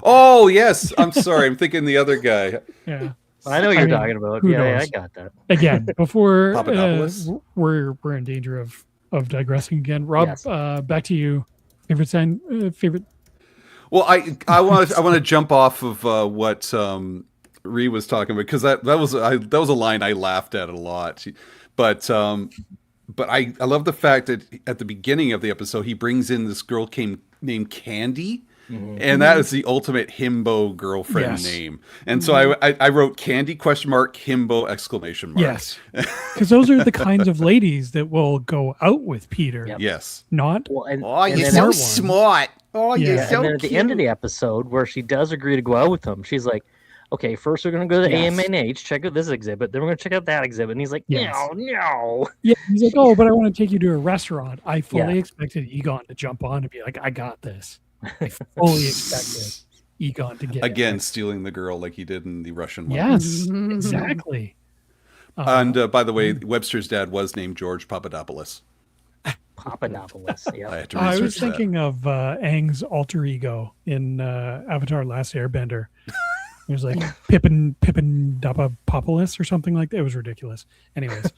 Oh, yes. I'm sorry. I'm thinking the other guy. Yeah. I know what I you're mean, talking about. who Yeah, I knows? got that. Again, before Papadopoulos? we're in danger of digressing again. Rob, Yes. back to you. Favorite. Well, I want to jump off of what Rhea was talking about, because that was a line I laughed at a lot. But I love the fact that at the beginning of the episode he brings in this girl named Candy. And that is the ultimate himbo girlfriend Yes. name. And so I wrote Candy ? Himbo ! Yes, because those are the kinds of ladies that will go out with Peter. Yep. Yes. Not Well, and, Oh, and you're then, so one. smart. Oh, Yeah. you're And so and then at the end of the episode, where she does agree to go out with him, she's like, okay, first we're going to go to the Yes. AMNH, check out this exhibit, then we're going to check out that exhibit. And he's like, Yes. no. Yeah, he's like, oh, but I want to take you to a restaurant. I fully Yeah. expected Egon to jump on and be like, I got this. I fully expected Egon to get Again, stealing the girl like he did in the Russian one. Yes, exactly. And by the way, Webster's dad was named George Papadopoulos. Papadopoulos. I Yeah. had to I was research that. thinking of Aang's alter ego in Avatar: Last Airbender. It was like Pippin Dapapopoulos or something like that. It was ridiculous. Anyways,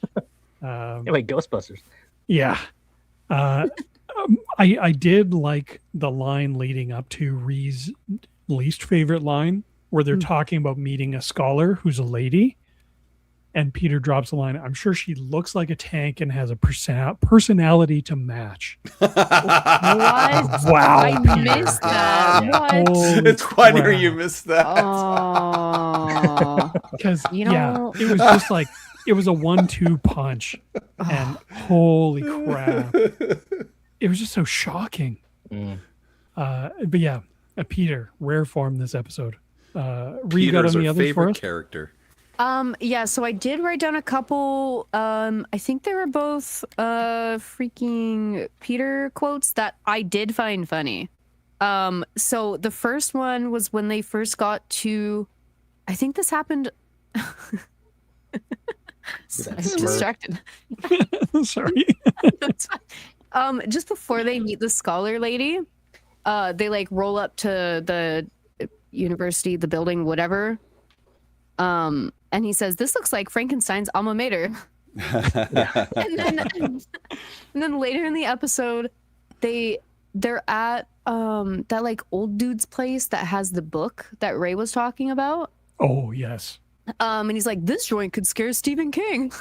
Wait, Ghostbusters. yeah. I did like the line leading up to Rhea's least favorite line, where they're talking about meeting a scholar who's a lady, and Peter drops a line. I'm sure she looks like a tank and has a personality to match. What? Wow, I missed that. Yeah. What? Holy It's funnier crap. you missed that. Oh. Because You know- it was just like it was a 1-2 punch, and holy crap, it was just so shocking. Mm. But yeah, Peter, rare form this episode. Rhea got Peter's any our others for favorite us? character. Yeah, so I did write down a couple. I think they were both freaking Peter quotes that I did find funny. So the first one was when they first got to, I think this happened. I'm distracted. Sorry. It's fine. Just before they meet the scholar lady, they like roll up to the university, the building, whatever. And he says, "This looks like Frankenstein's alma mater." and then later in the episode, they're at that like old dude's place that has the book that Ray was talking about. Oh yes. And he's like, "This joint could scare Stephen King."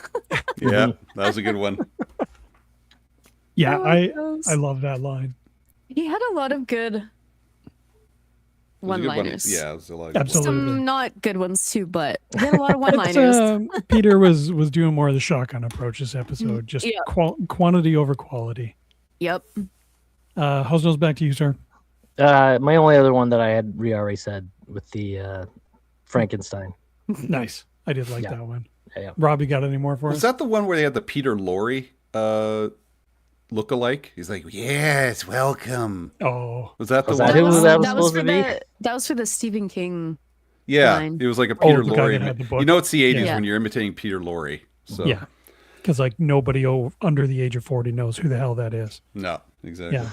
Yeah, that was a good one. Yeah, like I those. love that line. He had a lot of good It was a good one. one-liners. Yeah, it was a lot of good ones. Absolutely. Some not good ones too, but he had a lot of But, one-liners. Peter was doing more of the shotgun approach this episode, just Yeah. quantity over quality. Yep. Hosenose, back to you, sir. My only other one that I had already said with the Frankenstein. Nice. I did like Yeah. that one. Yeah. Rob, you got any more for Was us? that the one where they had the Peter Lorre look-alike? He's like, yes, welcome. Oh, Was that the Was one? that who that was supposed for to be? that was for the Stephen King. Yeah, line. it was like a Oh, Peter the guy that Lorre. had the book. You know, it's the 80s Yeah. when you're imitating Peter Lorre. So, yeah. Because like nobody under the age of 40 knows who the hell that is. no, exactly. Yeah.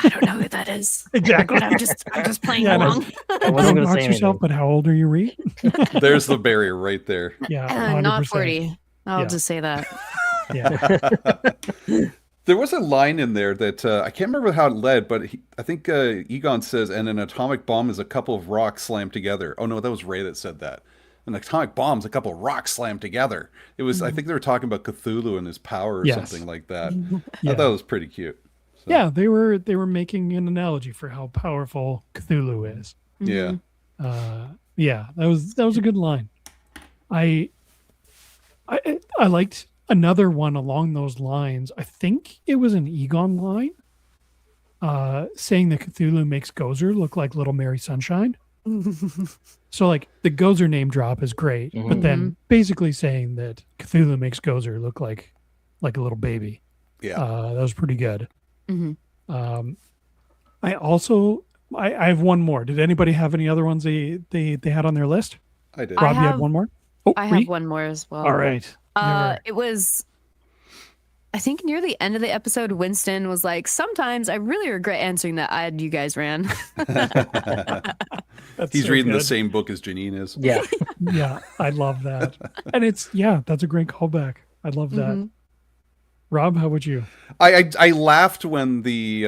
I don't know who that is. Exactly. But I'm just playing Yeah, no. along. I wasn't Don't going to knock say yourself, anything. but how old are you, Ree? There's the barrier right there. Yeah, 100%. Not 40. I'll Yeah. just say that. Yeah. There was a line in there that I can't remember how it led, but I think Egon says, and an atomic bomb is a couple of rocks slammed together. Oh, no, that was Ray that said that. An atomic bomb is a couple of rocks slammed together. It was, I think they were talking about Cthulhu and his power or Yes. something like that. Yeah. I thought it was pretty cute. So, Yeah, they were making an analogy for how powerful Cthulhu is. Yeah. Yeah, that was a good line. I liked another one along those lines. I think it was an Egon line, saying that Cthulhu makes Gozer look like Little Mary Sunshine. So like the Gozer name drop is great, but then basically saying that Cthulhu makes Gozer look like a little baby. Yeah. That was pretty good. Mhm. I have one more. Did anybody have any other ones they had on their list? I did. Rob, you have- had one more? Oh, I Ree? have one more as well. All right. It was, I think near the end of the episode, Winston was like, "Sometimes I really regret answering that ad you guys ran." That's He's so reading the good. same book as Janine is. Yeah. Yeah, I love that. And that's a great callback. I love that. Mhm. Rob, how would you? I laughed when the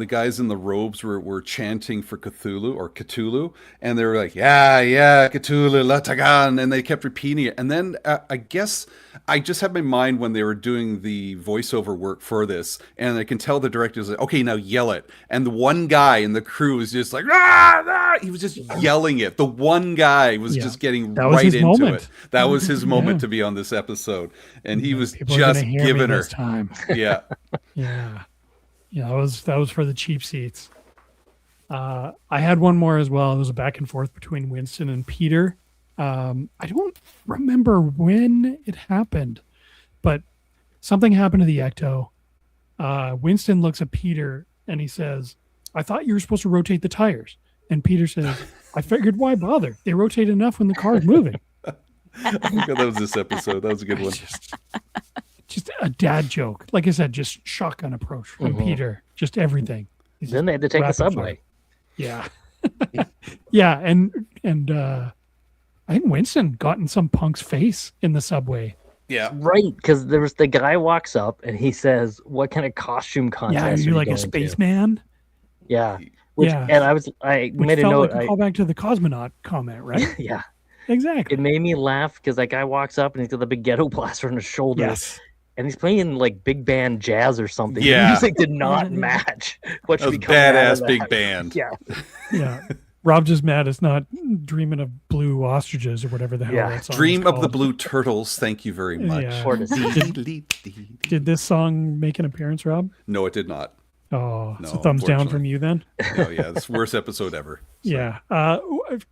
guys in the robes were chanting for Cthulhu, and they were like, yeah, Cthulhu, Latagan, and they kept repeating it. And then I guess I just had my mind when they were doing the voiceover work for this, and I can tell the director's like, okay, now yell it. And the one guy in the crew was just like, he was just yelling it. The one guy was Yeah. just getting That was right his into moment. it. That was his moment Yeah. to be on this episode, and he was People are just gonna hear me giving her. this time. Yeah. Yeah. Yeah, that was for the cheap seats. I had one more as well. It was a back and forth between Winston and Peter. I don't remember when it happened, but something happened to the Ecto. Winston looks at Peter and he says, "I thought you were supposed to rotate the tires." And Peter says, "I figured why bother? They rotate enough when the car's moving." I forgot that was this episode. That was a good one. Just a dad joke. Like I said, just shotgun approach from Peter. Just everything. He's Then they had to take the rapid fire. subway. Yeah. Yeah, and I think Winston got in some punk's face in the subway. Yeah. Right, because there was the guy walks up and he says, "What kind of costume Yeah, contest?" you're are like you a going to?" spaceman. Yeah, which, Yeah. and I Which made a felt note. like a callback to the cosmonaut comment, right? Yeah, Exactly. it made me laugh because that guy walks up and he's got the big ghetto blaster on his shoulder, Yes. and he's playing like big band jazz or something. Yeah. The music did not match what That should was be coming out of badass that. big band. Yeah, Yeah. Rob just mad it's not Dreaming of Blue Ostriches or whatever the hell Yeah. that song is Dream of the called. Blue Turtles. Thank you very much. Yeah. Or does Did this song make an appearance, Rob? No, it did not. Oh, No, so thumbs down unfortunately. from you then? Oh yeah, this worst episode ever. So. Yeah.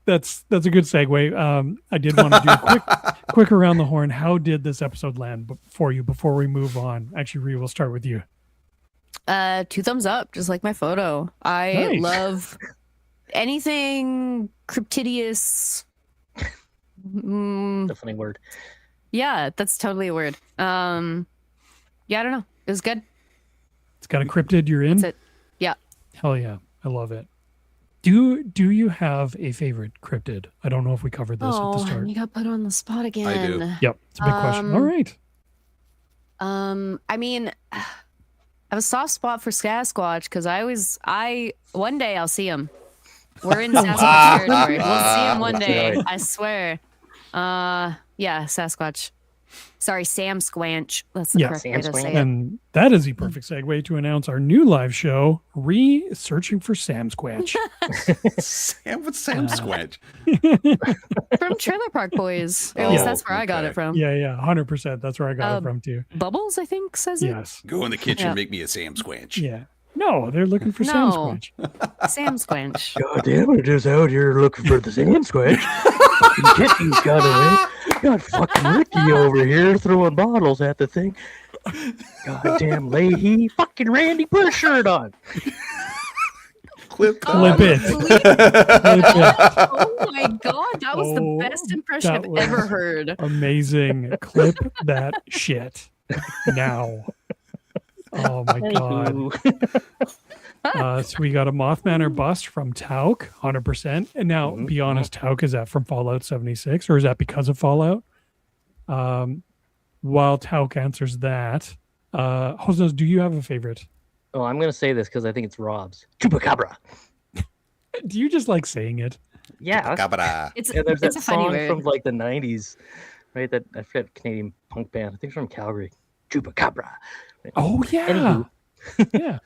That's a good segue. I did want to do a quick around the horn. How did this episode land for you before we move on? Actually, Rhea, we'll start with you. 2 thumbs up, just like my photo. I Nice. love anything cryptidious. the funny word. Yeah, that's totally a word. Yeah, I don't know. It was good. It's got a cryptid you're in? That's it. Yeah. Hell yeah. I love it. Do you have a favorite cryptid? I don't know if we covered this at the start. You got put on the spot again. I do. Yep. It's a big question. All right. I mean, I have a soft spot for Sasquatch because one day I'll see him. We're in Sasquatch territory. We'll see him one day. I swear. Yeah, Sasquatch. Sorry, Sam Squanch. That's the Yeah. correct way Sam to Squanch. say it. And that is the perfect segue to announce our new live show, Searching for Sam Squatch. Sam with Sam Squanch. From Trailer Park Boys. Or at Oh, least that's where I got okay. it from. Yeah, 100%. That's where I got it from too. Bubbles, I think, says it. Yes. Go in the kitchen, Yeah. make me a Sam Squanch. Yeah. No, they're looking for Sam No. Squatch. Sam Squanch. God damn it, just out here looking for the Sam Squatch. Kitten's got away. Got fucking Ricky over here throwing bottles at the thing. Goddamn Leahy. Fucking Randy, put a shirt on. Clip Clip it. Please. Clip it. Oh my god, that was Oh, the best impression that I've was- ever heard. Amazing. Clip that shit now. Oh my god. So we got a Mothman or bust from Tauk, 100%. And now, be honest, Tauk, is that from Fallout 76 or is that because of Fallout? While Tauk answers that, Hosenose, do you have a favorite? Oh, I'm going to say this because I think it's Rob's. Chupacabra. Do you just like saying it? Yeah. Cabra. It's, Yeah, there's it's that a funny song word. from like the 90s, right? That I forget Canadian punk band. I think it's from Calgary. Chupacabra. Oh, yeah. Anywho. Yeah.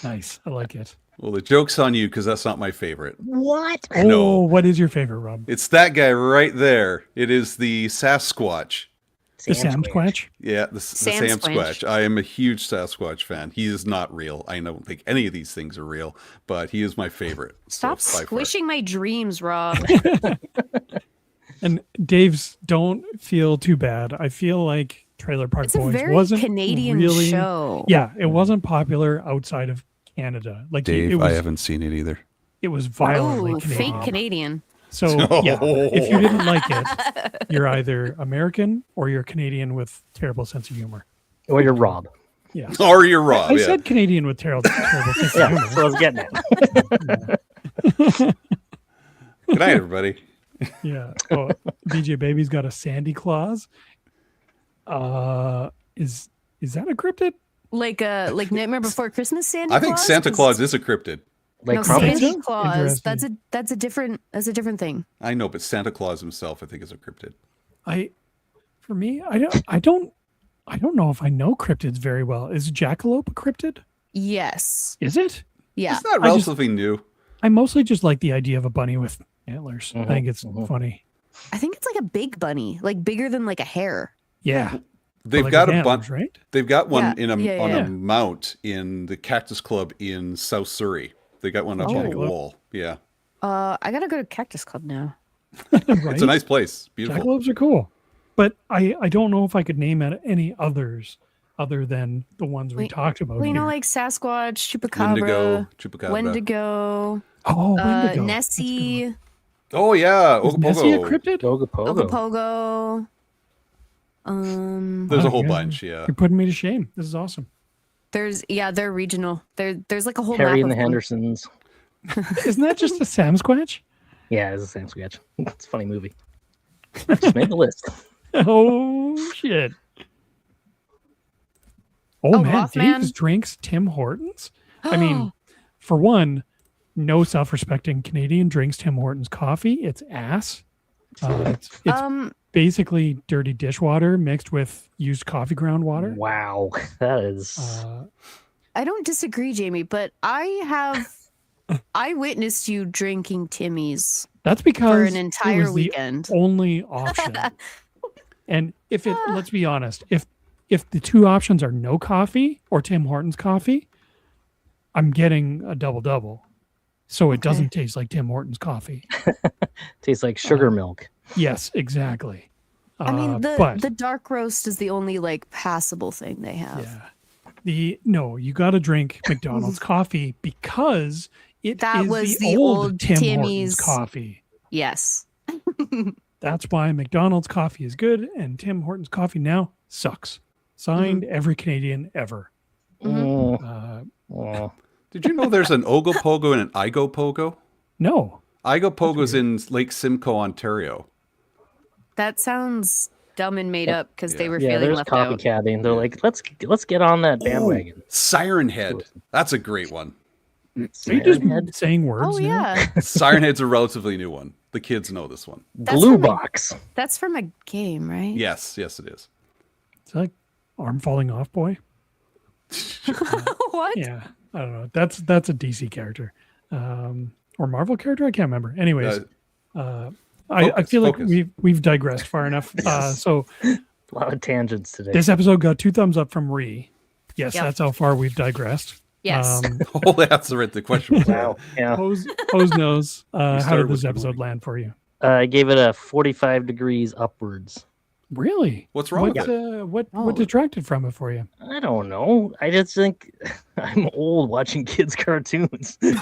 Nice. I like it. Well, the joke's on you because that's not my favorite. What? Oh, No. what is your favorite, Rob? It's that guy right there. It is the Sasquatch. The Sam Squatch? Yeah, the Sam Squanch. Squatch. I am a huge Sasquatch fan. He is not real. I don't think any of these things are real, but he is my favorite. Stop So, by far. squishing my dreams, Rob. And Dave's, don't feel too bad. I feel like Trailer Park It's a Boys very wasn't Canadian really, show. Yeah, it wasn't popular outside of Canada. Like Dave, it was, I haven't seen it either. it was violently Ooh, Canadian. fake Canadian. So yeah, if you didn't like it, you're either American or you're Canadian with terrible sense of humor. Or you're Rob. Yeah, Or you're Rob. I Yeah. said Canadian with terrible sense of Yeah, humor. that's what I was getting at. Good night, everybody. Yeah. Oh, DJ Baby's got a Sandy Claus. Is that a cryptid? Like Nightmare Before Christmas, Santa I think Claus? Santa 'Cause- Claus is a cryptid. Like no, Crumpets? Santa Claus. Interesting. That's a different thing. I know, but Santa Claus himself, I think, is a cryptid. For me, I don't know if I know cryptids very well. Is jackalope a cryptid? Yes. Is it? Yeah. It's not I just- relatively new. I mostly just like the idea of a bunny with antlers. I Mhm, think it's mhm. funny. I think it's like a big bunny, like bigger than like a hare. Yeah. They've Like got with a antlers, bunch. right? They've got one Yeah, on yeah. a mount in the Cactus Club in South Surrey. They got one up on the Oh. wall. Yeah, I gotta go to Cactus Club now. Right? it's a nice place. Beautiful. Jackalopes are cool. But I don't know if I could name any others other than the ones we Wait, talked about. Well, you know, here. like Sasquatch, Wendigo, Chupacabra, Chupacabra. Wendigo, Wendigo. Nessie. Oh yeah, Is Nessie a Ogopogo. cryptid? Ogopogo. Ogopogo. There's a Wow, whole you guys bunch. are- Yeah. You're putting me to shame. This is awesome. They're regional. There's like a whole Harry map and the of them. Hendersons. Isn't that just a Sam Squatch? Yeah, it's a Sam Sketch. It's a funny movie. Just made the list. Oh shit. Oh, Oh, man, Mothman. Dave's drinks Tim Hortons. I mean, for one, no self-respecting Canadian drinks Tim Hortons coffee. It's ass. It's basically dirty dishwater mixed with used coffee ground water. Wow, that is. I don't disagree, Jamie, but I witnessed you drinking Timmy's That's because for an it entire was the weekend. only option. And if it, let's be honest, if the two options are no coffee or Tim Hortons coffee, I'm getting a double. So it doesn't taste like Tim Hortons coffee. Tastes like sugar milk. Yes, exactly. I mean, but the dark roast is the only like passable thing they have. yeah, you got to drink McDonald's coffee because That is was the the old old Tim Timmy's- Hortons coffee. Yes. That's why McDonald's coffee is good and Tim Hortons coffee now sucks. Signed, every Canadian ever. Oh. Did you know there's an Ogopogo and an Igopogo? No. Igopogo's in Lake Simcoe, Ontario. That sounds dumb and made up because they were Yeah, feeling there's left out. copycatting. They're like, let's get on that bandwagon. Siren Head. That's a great one. Are you just Siren Head? saying words Oh now? yeah, Siren Head's a relatively new one. The kids know this one. That's Glue from a- box. that's from a game, right? Yes, it is. It's like arm falling off boy. What? Yeah. I don't know. That's a DC character. Or Marvel character? I can't remember. Anyways, I feel like focus. we've digressed far enough. So A lot of tangents today. this episode got 2 thumbs up from Rhea. Yes, Yep. that's how far we've digressed. Yes. Oh, that's the question. Was Wow. Yeah. Hosenose, how started did this with episode movie. land for you? I gave it a 45 degrees upwards. Really? What's wrong with What Oh. detracted from it for you? I don't know. I just think I'm old watching kids' cartoons. And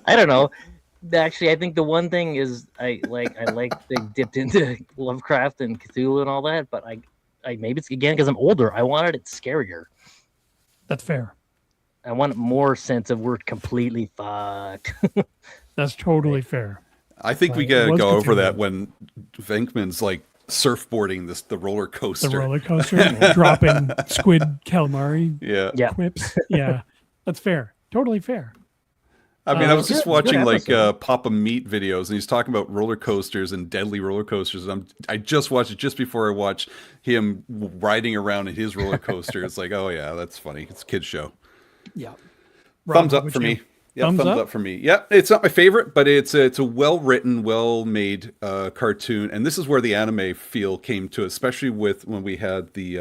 I don't know. Actually, I think the one thing is I like they dipped into Lovecraft and Cthulhu and all that, but I maybe it's again because I'm older. I wanted it scarier. That's fair. I want more sense of we're completely fucked. That's totally fair. I think we It gotta was go over Cthulhu. that when Venkman's like surfboarding the roller coaster. The roller coaster, dropping squid calamari Yeah. Yeah. quips. Yeah, that's fair. Totally fair. I mean, I was Good- just good watching like episode. Papa Meat videos, and he's talking about roller coasters and deadly roller coasters. And I just watched it just before I watched him riding around in his roller coaster. It's like, oh yeah, that's funny. It's a kids show. Yeah. Thumbs Rob, up would for you- me. Yeah, Thumbs thumbs up? up for me. Yeah, it's not my favorite, but it's a well written, well made cartoon, and this is where the anime feel came to, especially with when we had the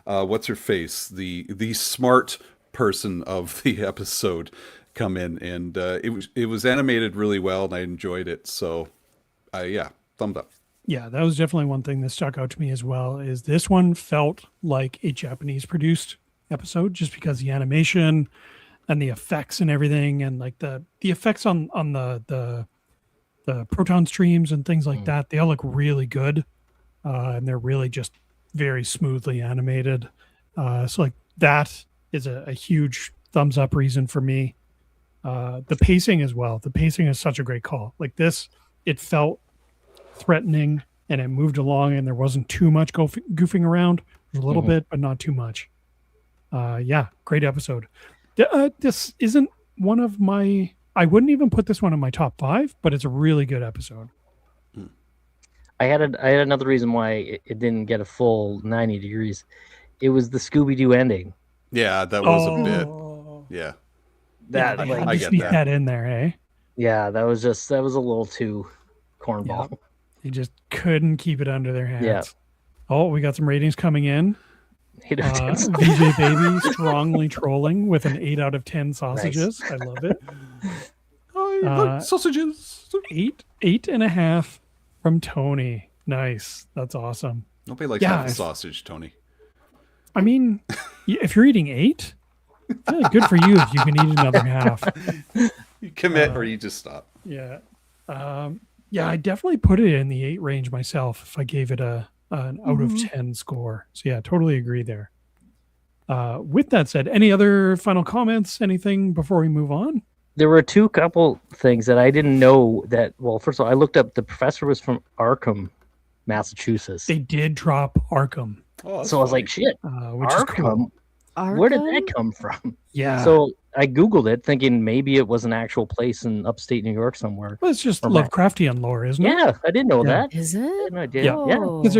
what's her face, the smart person of the episode come in, and it was animated really well, and I enjoyed it. So, yeah, thumbs up. Yeah, that was definitely one thing that stuck out to me as well. Is this one felt like a Japanese produced episode, just because the animation and the effects and everything, and like the effects on the proton streams and things like that, they all look really good, and they're really just very smoothly animated. So like that is a huge thumbs up reason for me. The pacing as well. The pacing is such a great call. Like this, it felt threatening and it moved along, and there wasn't too much goofing around. There's a little bit, but not too much. Yeah, great episode. This isn't one of my. I wouldn't even put this one in my top 5, but it's a really good episode. I had another reason why it didn't get a full 90 degrees. It was the Scooby-Doo ending. Yeah, that was a bit. Yeah, That Yeah, like had I to get sneak that. that in there, eh? yeah, that was a little too cornball. They just couldn't keep it under their hands. Yeah. Oh, we got some ratings coming in. He did it. VJ Baby strongly trolling with an 8 out of 10 sausages. I love it. I like sausages. 8.5 from Tony. Nice. That's awesome. Nobody likes Yeah, half a if- sausage, Tony. I mean, if you're eating 8, Good for you if you can eat another half. You commit or you just stop. Yeah. Yeah, I definitely put it in the 8 range myself if I gave it an out of 10 score. So yeah, totally agree there. With that said, any other final comments, anything before we move on? There were two couple things that I didn't know that. Well, first of all, I looked up the professor was from Arkham, Massachusetts. They did drop Arkham, Oh, that's So I was funny. like, shit, which is cool. Arkham? Where did that Arkham? come from? Yeah. So I Googled it thinking maybe it was an actual place in upstate New York somewhere. Well, it's just Or Lovecraftian lore, isn't it? Yeah, I didn't know Yeah. that. Is I it? had no idea. Yeah. Yeah. Oh. Because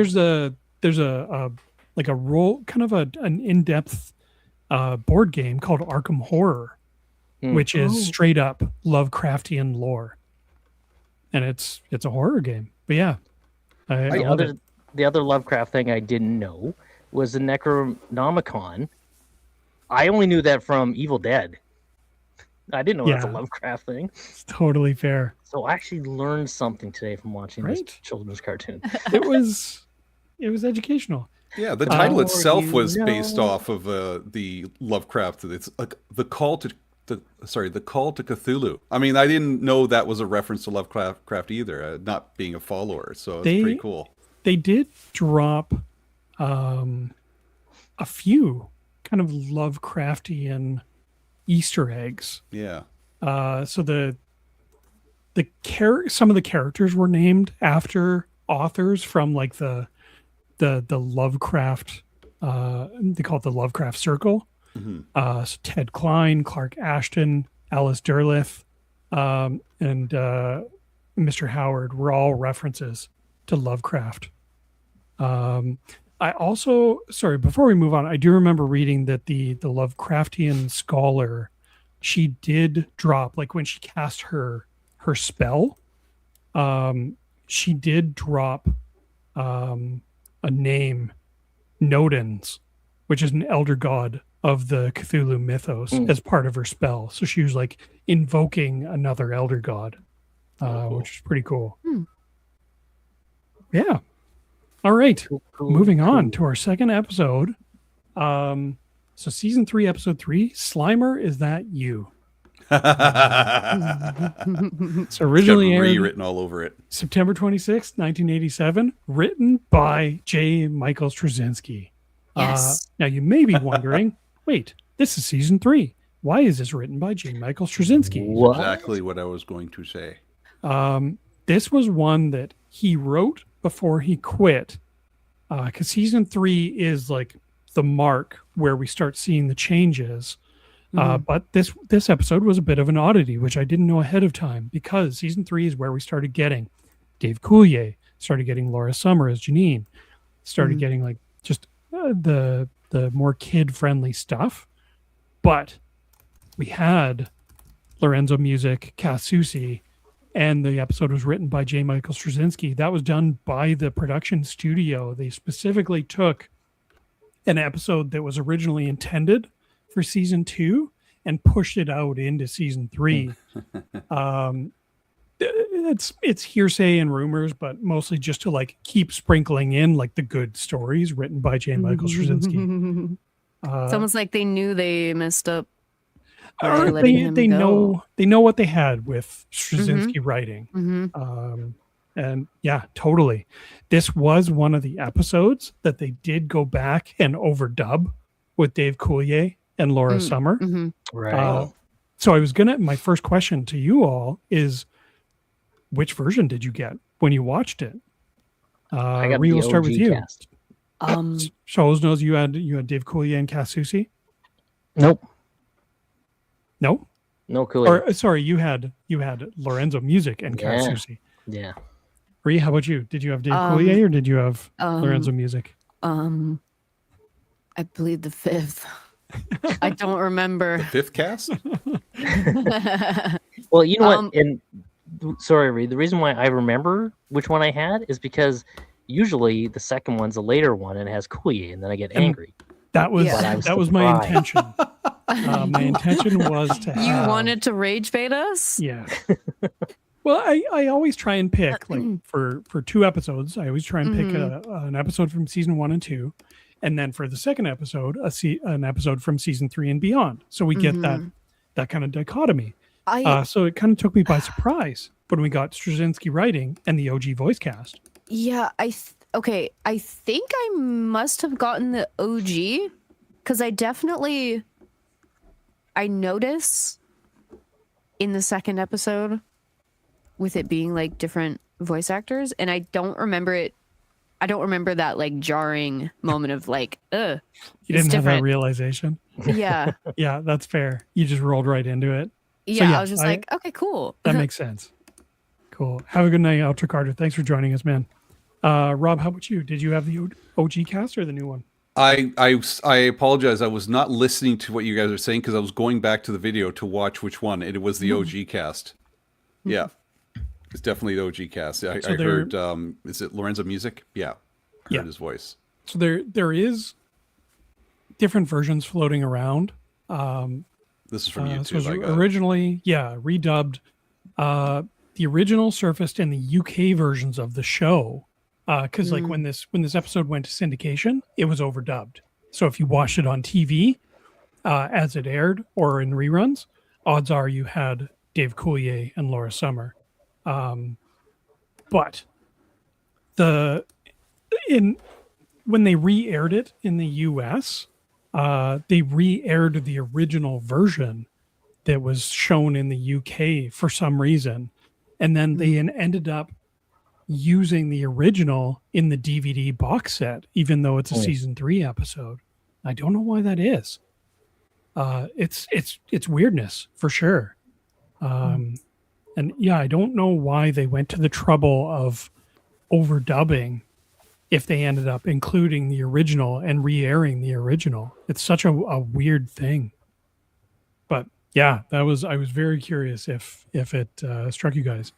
there's a like a role, kind of an in-depth board game called Arkham Horror, which is Oh. straight up Lovecraftian lore, and it's a horror game. But yeah, I love it. The other Lovecraft thing I didn't know was the Necronomicon. I only knew that from Evil Dead. I didn't know that's a Yeah. Lovecraft thing. It's totally fair. So I actually learned something today from watching this Right? children's cartoon. It was educational. Yeah, the title Oh, itself you was based know. off of the Lovecraft. It's the call to the call to Cthulhu. I mean, I didn't know that was a reference to Lovecraft either. Not being a follower, so it's pretty cool. They did drop a few kind of Lovecraftian Easter eggs. Yeah. So some of the characters were named after authors from like the Lovecraft. They call it the Lovecraft Circle. So Ted Klein, Clark Ashton, Alice Derleth, and Mr. Howard were all references to Lovecraft. I also, sorry, before we move on, I do remember reading that the Lovecraftian scholar, she did drop, like when she cast her spell, she did drop a name, Nodens, which is an elder god of the Cthulhu mythos, as part of her spell. So she was like invoking another elder god, cool. which is pretty cool. Yeah. All right. Moving on to our second episode. So season 3, episode 3, Slimer, Is That You? So originally Got aired rewritten all over it. September 26th, 1987, written by J. Michael Straczynski. Yes. Now you may be wondering, wait, this is season 3. Why is this written by J. Michael Straczynski? What? Exactly what I was going to say. This was one that he wrote before he quit, because season 3 is like the mark where we start seeing the changes. But this episode was a bit of an oddity, which I didn't know ahead of time, because season 3 is where we started getting Dave Coulier, started getting Laura Summer as Janine, started getting like just the more kid-friendly stuff. But we had Lorenzo Music, Cass Soucy, and the episode was written by J. Michael Straczynski. That was done by the production studio. They specifically took an episode that was originally intended for season 2 and pushed it out into season 3. It's hearsay and rumors, but mostly just to like keep sprinkling in like the good stories written by J. Michael Straczynski. It's almost like they knew they messed up. Or letting him they go. know what they had with Straczynski writing. And yeah, totally. This was one of the episodes that they did go back and overdub with Dave Coulier and Laura Summer. Right. So my first question to you all is, which version did you get when you watched it? I got Rhea, the we'll start OG with you. cast. So Hosenose, you had Dave Coulier and Cass Soucy? Nope. No? No cool. Or sorry, you had Lorenzo Music and Cass Yeah. Soucy. Yeah. Rhea, how about you? Did you have Dave Coulier or did you have Lorenzo Music? I believe the 5th. I don't remember. Fifth cast? Well, you know what? And sorry, Reed. The reason why I remember which one I had is because usually the second one's a later one and it has Coulier, and then I get angry. That was Yeah. that was my surprised. intention. My intention was to You have, wanted to rage bait us? yeah. Well, I always try and pick like for 2 episodes. I always try and pick an episode from season 1 and 2, and then for the second episode, an episode from season 3 and beyond. So we get that kind of dichotomy. So it kind of took me by surprise when we got Straczynski writing and the OG voice cast. Yeah, I think I must have gotten the OG because I notice in the second episode with it being like different voice actors, and I don't remember that like jarring moment of like, ugh. You didn't have that realization? Yeah. Yeah, that's fair. You just rolled right into it. Yeah, So, I was just like, okay, cool. That makes sense. Cool. Have a good night, Ultra Carter. Thanks for joining us, man. Rob, how about you? Did you have the OG cast or the new one? I apologize. I was not listening to what you guys are saying because I was going back to the video to watch which one. It was the OG cast. Yeah, it's definitely the OG cast. I heard. Is it Lorenzo Music? Yeah, heard his voice. So there is different versions floating around. This is from YouTube. So originally, redubbed. The original surfaced in the UK versions of the show. Because like when this episode went to syndication, it was overdubbed. So if you watched it on TV as it aired or in reruns, odds are you had Dave Coulier and Laura Summer. But when they re-aired it in the US, they re-aired the original version that was shown in the UK for some reason, and then they ended up using the original in the DVD box set, even though it's a season 3 episode. I don't know why that is. It's weirdness for sure. And yeah, I don't know why they went to the trouble of overdubbing if they ended up including the original and re-airing the original. It's such a weird thing. But yeah, I was very curious if it struck you guys.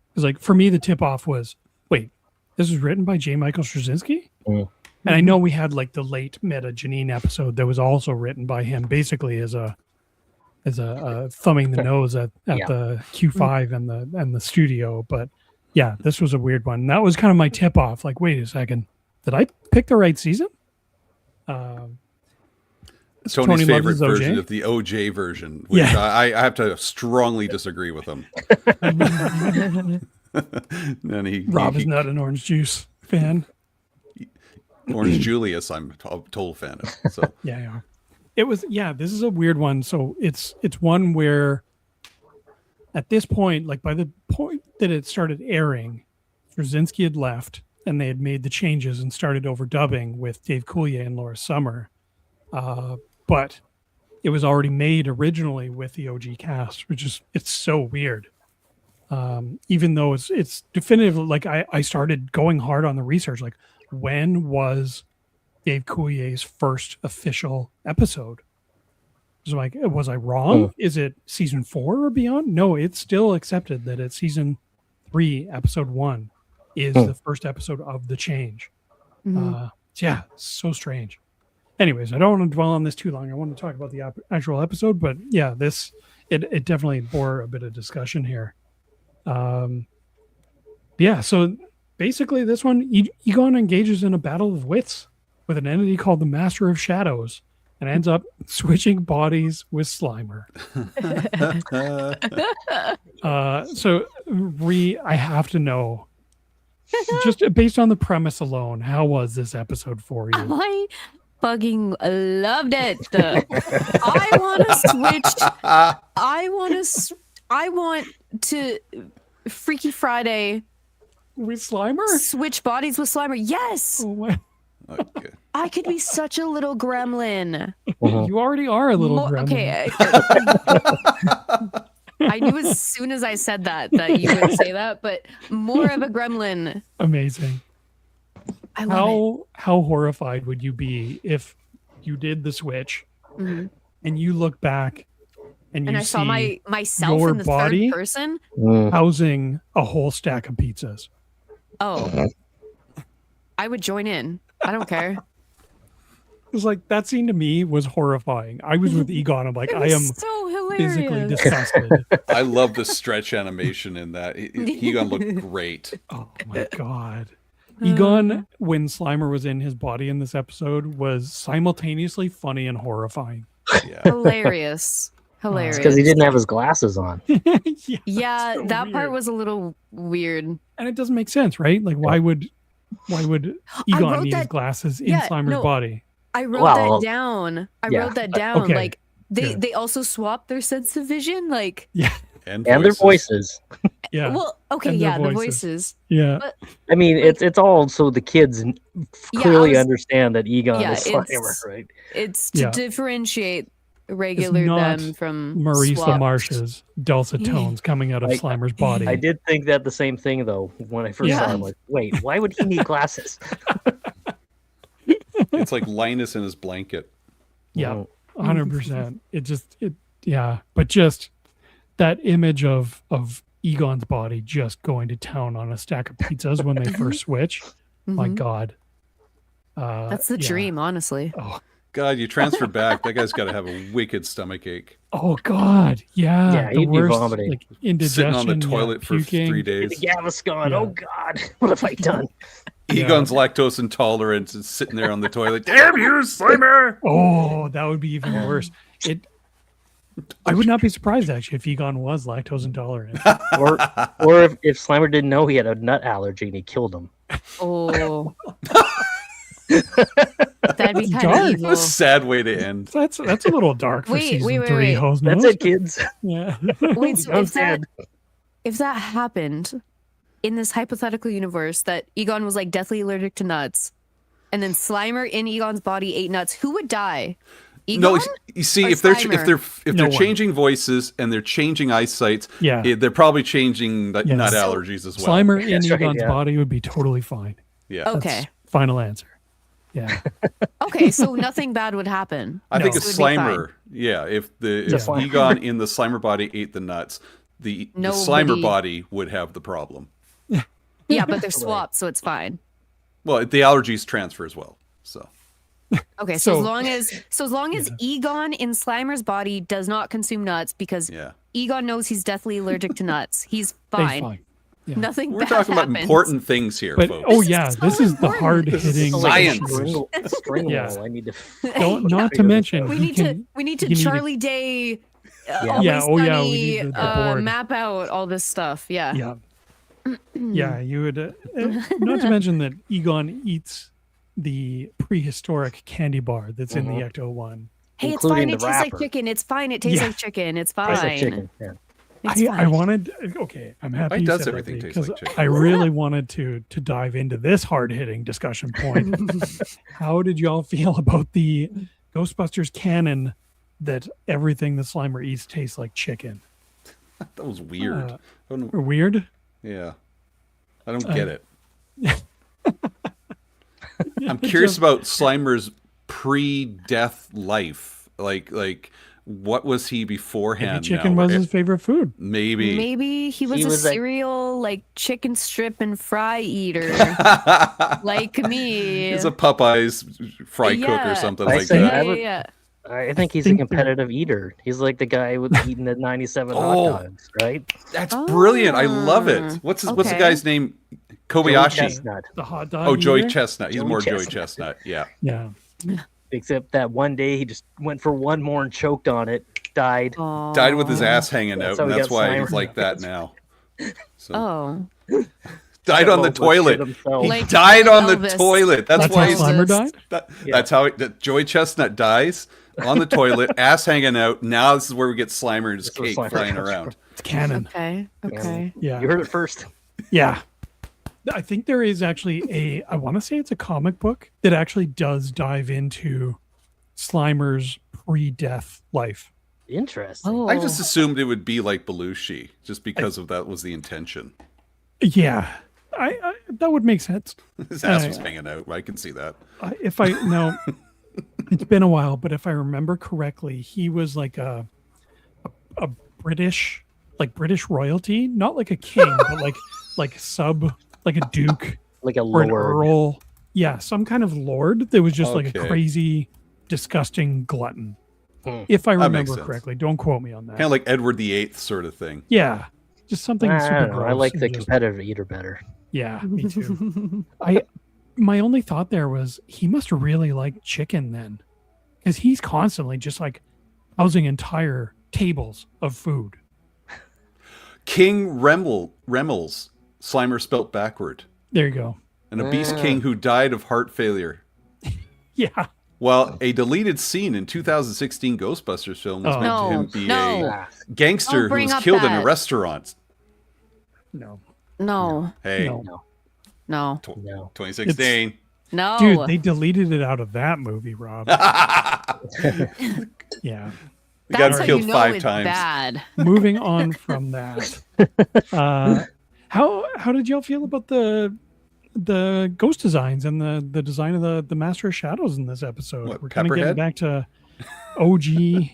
Because like for me, the tip off was, wait, this was written by J. Michael Straczynski? And I know we had like the late Meta Janine episode that was also written by him, basically as a thumbing the nose at the Q5 and the studio. But yeah, this was a weird one. That was kind of my tip off. Like, wait a second, did I pick the right season? Tony's favorite version of the OJ version, which I have to strongly disagree with him. Rob is not an orange juice fan. Orange Julius, I'm a total fan of. So yeah. It was this is a weird one. So it's one where at this point, like by the point that it started airing, Straczynski had left and they had made the changes and started overdubbing with Dave Coulier and Laura Summer. But it was already made originally with the OG cast, which is, it's so weird. Even though it's definitive, like I started going hard on the research, like when was Dave Coulier's first official episode? So like, was I wrong? Is it season 4 or beyond? No, it's still accepted that it's season 3, episode 1 is the first episode of the change. Yeah, so strange. Anyways, I don't want to dwell on this too long. I want to talk about the actual episode, but yeah, it definitely bore a bit of discussion here. Yeah, so basically this one, Egon engages in a battle of wits with an entity called the Master of Shadows and ends up switching bodies with Slimer. So Rhea, I have to know, just based on the premise alone, how was this episode for you? I fucking loved it. I want to switch. I want to Freaky Friday with Slimer? Switch bodies with Slimer. Yes. Oh, wow. Okay. I could be such a little gremlin. You already are a little gremlin. Okay. I knew as soon as I said that you would say that, but more of a gremlin. Amazing. I love it. How horrified would you be if you did the switch and you look back and you I saw myself your in the body third person housing a whole stack of pizzas? Oh, I would join in. I don't care. It was like, that scene to me was horrifying. I was with Egon. I'm like, I am so physically disgusted. I love the stretch animation in that. Egon looked great. Oh my God. Egon, when Slimer was in his body in this episode, was simultaneously funny and horrifying. Yeah. Hilarious. Hilarious. Because he didn't have his glasses on. Yeah, so that part weird. was a little weird. And it doesn't make sense, right? Like, why would Egon wrote need his that- glasses in yeah, Slimer's no. body? I wrote Well, that down. I yeah. wrote that down. Okay, Like good. they also swapped their sense of vision. Like, And And their voices. Yeah, well, okay, And their yeah, the voices. voices. yeah. I mean, it's all so the kids clearly was- understand that Egon yeah, is Slimer, it's- right? It's to Yeah. differentiate regular not them from Marisa swapped. Marsh's dulcet tones coming out of I- Slimer's body. I did think that the same thing though when I first Yeah. saw him. Like, wait, why would he need glasses? It's like Linus in his blanket. Yeah, 100%. But just that image of Egon's body just going to town on a stack of pizzas when they first switch. My Mhm. God. That's the yeah. dream, honestly. God, you transfer back. That guy's got to have a wicked stomach ache. Oh God, yeah. Yeah, the he'd be worst, vomiting. like indigestion, Sitting on the toilet for puking. 3 The days. Gaviscon. Yeah. Oh God, what have I done? Egon's lactose intolerant is sitting there on the toilet. Damn you, Slimer! Oh, that would be even worse. I would not be surprised actually if Egon was lactose intolerant. Or if Slimer didn't know he had a nut allergy and he killed him. Oh, that'd be kind dark. of What evil. a sad way to end. That's a little dark for Wait, season wait, wait, 3. wait. Hosenose. That's it, kids. Yeah. Wait, so Egon's dead. if that happened in this hypothetical universe, that Egon was like deathly allergic to nuts, and then Slimer in Egon's body ate nuts, who would die? Egon? No, you see, Or if they're Slimer? they're one. changing voices and they're changing eyesight, Yeah. they're probably changing Yeah. nut So, allergies as well. Slimer in That's right, Egon's yeah. body would be totally fine. Yeah, Okay. That's final answer. Yeah. Okay, so nothing bad would happen. I think No. it's So it'd be fine. Slimer. Yeah, if Just Slimer. Egon in the Slimer body ate the nuts, the Slimer Nobody- body would have the problem. Yeah, but they're swapped, so it's fine. Well, the allergies transfer as well. So Okay, so, So- as long as Egon in Slimer's body does not consume nuts, because yeah, Egon knows he's deathly allergic to nuts, he's He's fine. Yeah. Nothing we're bad talking about happens. important things here, But folks. oh This yeah, is this so is the important. hard This is hitting science. A string Yeah. roll. I need to. Don't not to mention We he need can- to we need to you need to- Charlie Day Yeah. Always Yeah, oh, yeah, we Sunny, need the board. map out all this stuff. Yeah. Yeah. Yeah, you would not to mention that Egon eats the prehistoric candy bar that's in the Ecto one. Hey, it's Including fine. It the tastes like wrapper. chicken. It's fine. It tastes Yeah. like chicken. It's Tastes fine. like chicken. Yeah. It's I fine. wanted okay, I'm happy Why you does said everything that taste because like chicken? I really wanted to dive into this hard-hitting discussion point. How did y'all feel about the Ghostbusters canon that everything the Slimer eats tastes like chicken? That was weird. I don't know. Or weird? Yeah, I don't get it. I'm curious about Slimer's pre-death life. Like what was he Maybe beforehand? chicken now? was his favorite food. Maybe. Maybe he was He a was like- cereal like chicken strip and fry eater, like me. He's a Popeyes fry cook or Yeah. something I like say that. I Yeah, would- yeah. I think he's think a competitive eater. He's like the guy with eating the 97 Oh. hot dogs, right? That's brilliant. I love it. Oh, What's the okay. guy's name? Joey Kobayashi. Chestnut. The hot dog. Oh, Joey eater? Chestnut. He's Joey more Joey Chestnut. Chestnut. Yeah. Yeah. Except that one day he just went for one more and choked on it, died. Died with his Aw. ass hanging out, That's how and he that's got why Slimer. he's like that now. So Oh, died on the Elvis shit toilet. himself. He Like died on the Elvis. toilet. That's That's why how he's Slimer Elvis. died? Yeah. That's how Joey Chestnut dies on the toilet, ass hanging out. Now this is where we get Slimer and his That's where cake Slimer flying comes around. It's canon. okay, okay. Yeah. You heard it first. Yeah. I think there is actually I want to say it's a comic book that actually does dive into Slimer's pre-death life. Interesting. Oh, I just assumed it would be like Belushi, just because of that was the intention. Yeah. I that would make sense. His ass was hanging out. I can see that. If I no, it's been a while, but if I remember correctly, he was like a British royalty, not like a king, but like a duke Like a or an lord. earl. Yeah, some kind of lord that was just like a Okay. crazy, disgusting glutton. Hmm. If I That makes remember sense. correctly, don't quote me on that. Kind of like Edward VIII sort of thing. Yeah, just something I super don't know. gross. I like and the just- competitive eater better. Yeah, me too. My only thought there was he must have really liked chicken then, because he's constantly just like housing entire tables of food. King Remmels, Slimer spelt backward. There you go. An obese king who died of heart failure. Yeah. Well, a deleted scene in 2016 Ghostbusters film was meant to him be a Don't gangster who bring was up killed in a that. restaurant. No. Hey, No. No. 2016. No. Dude, they deleted it out of that movie, Rob. Yeah. We got That's how killed you know 5 it's times. bad. Moving on from that. How did y'all feel about the ghost designs and the design of the Master of Shadows in this episode? What, We're kind of getting Pepperhead? back to OG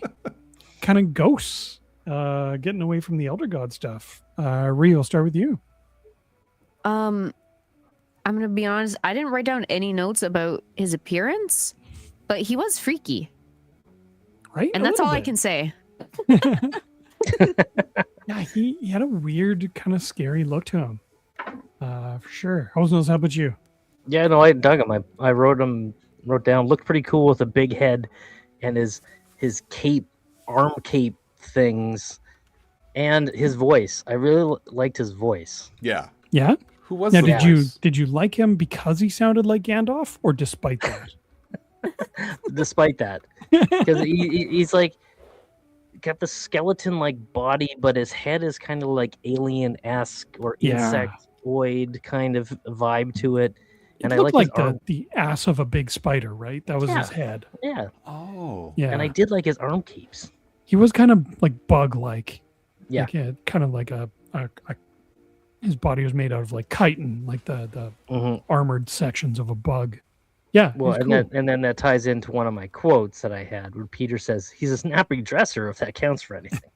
kind of ghosts, getting away from the Elder God stuff. Rhea, I'll start with you. I'm gonna be honest. I didn't write down any notes about his appearance, but he was freaky, Right? and A that's little all I bit. can say. Yeah, he had a weird, kind of scary look to him. For sure. Hosenose, how about you? Yeah, no, I dug him. I wrote down, looked pretty cool with a big head and his cape, arm cape things, and his voice. I really liked his voice. Yeah. Yeah. Who was Now, the voice? did you like him because he sounded like Gandalf, or despite that? Despite that, because he's like got the skeleton like body, but his head is kind of like alien-esque or Yeah. insectoid kind of vibe to it. And It I looked like like his arm. the ass of a big spider, right? That was Yeah. his head. Yeah, Oh. Yeah. and I did like his arm capes. He was kind of like bug-like. Yeah. Like kind of like a his body was made out of like chitin, like the Mhm. armored sections of a bug. Yeah. Well, he's and cool. then that ties into one of my quotes that I had, where Peter says he's a snappy dresser, if that counts for anything,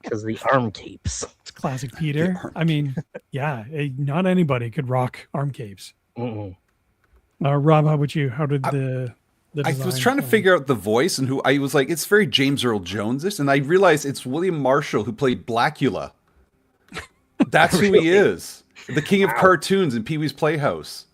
because the arm capes. It's classic Peter. I mean, yeah, not anybody could rock arm capes. Mm-mm. Rob, how about you? How did the I was design trying to sound? figure out the voice and who I was like, it's very James Earl Jones-ish, and I realized it's William Marshall who played Blackula. That's who he Really? is. The king of cartoons in Pee-wee's Playhouse.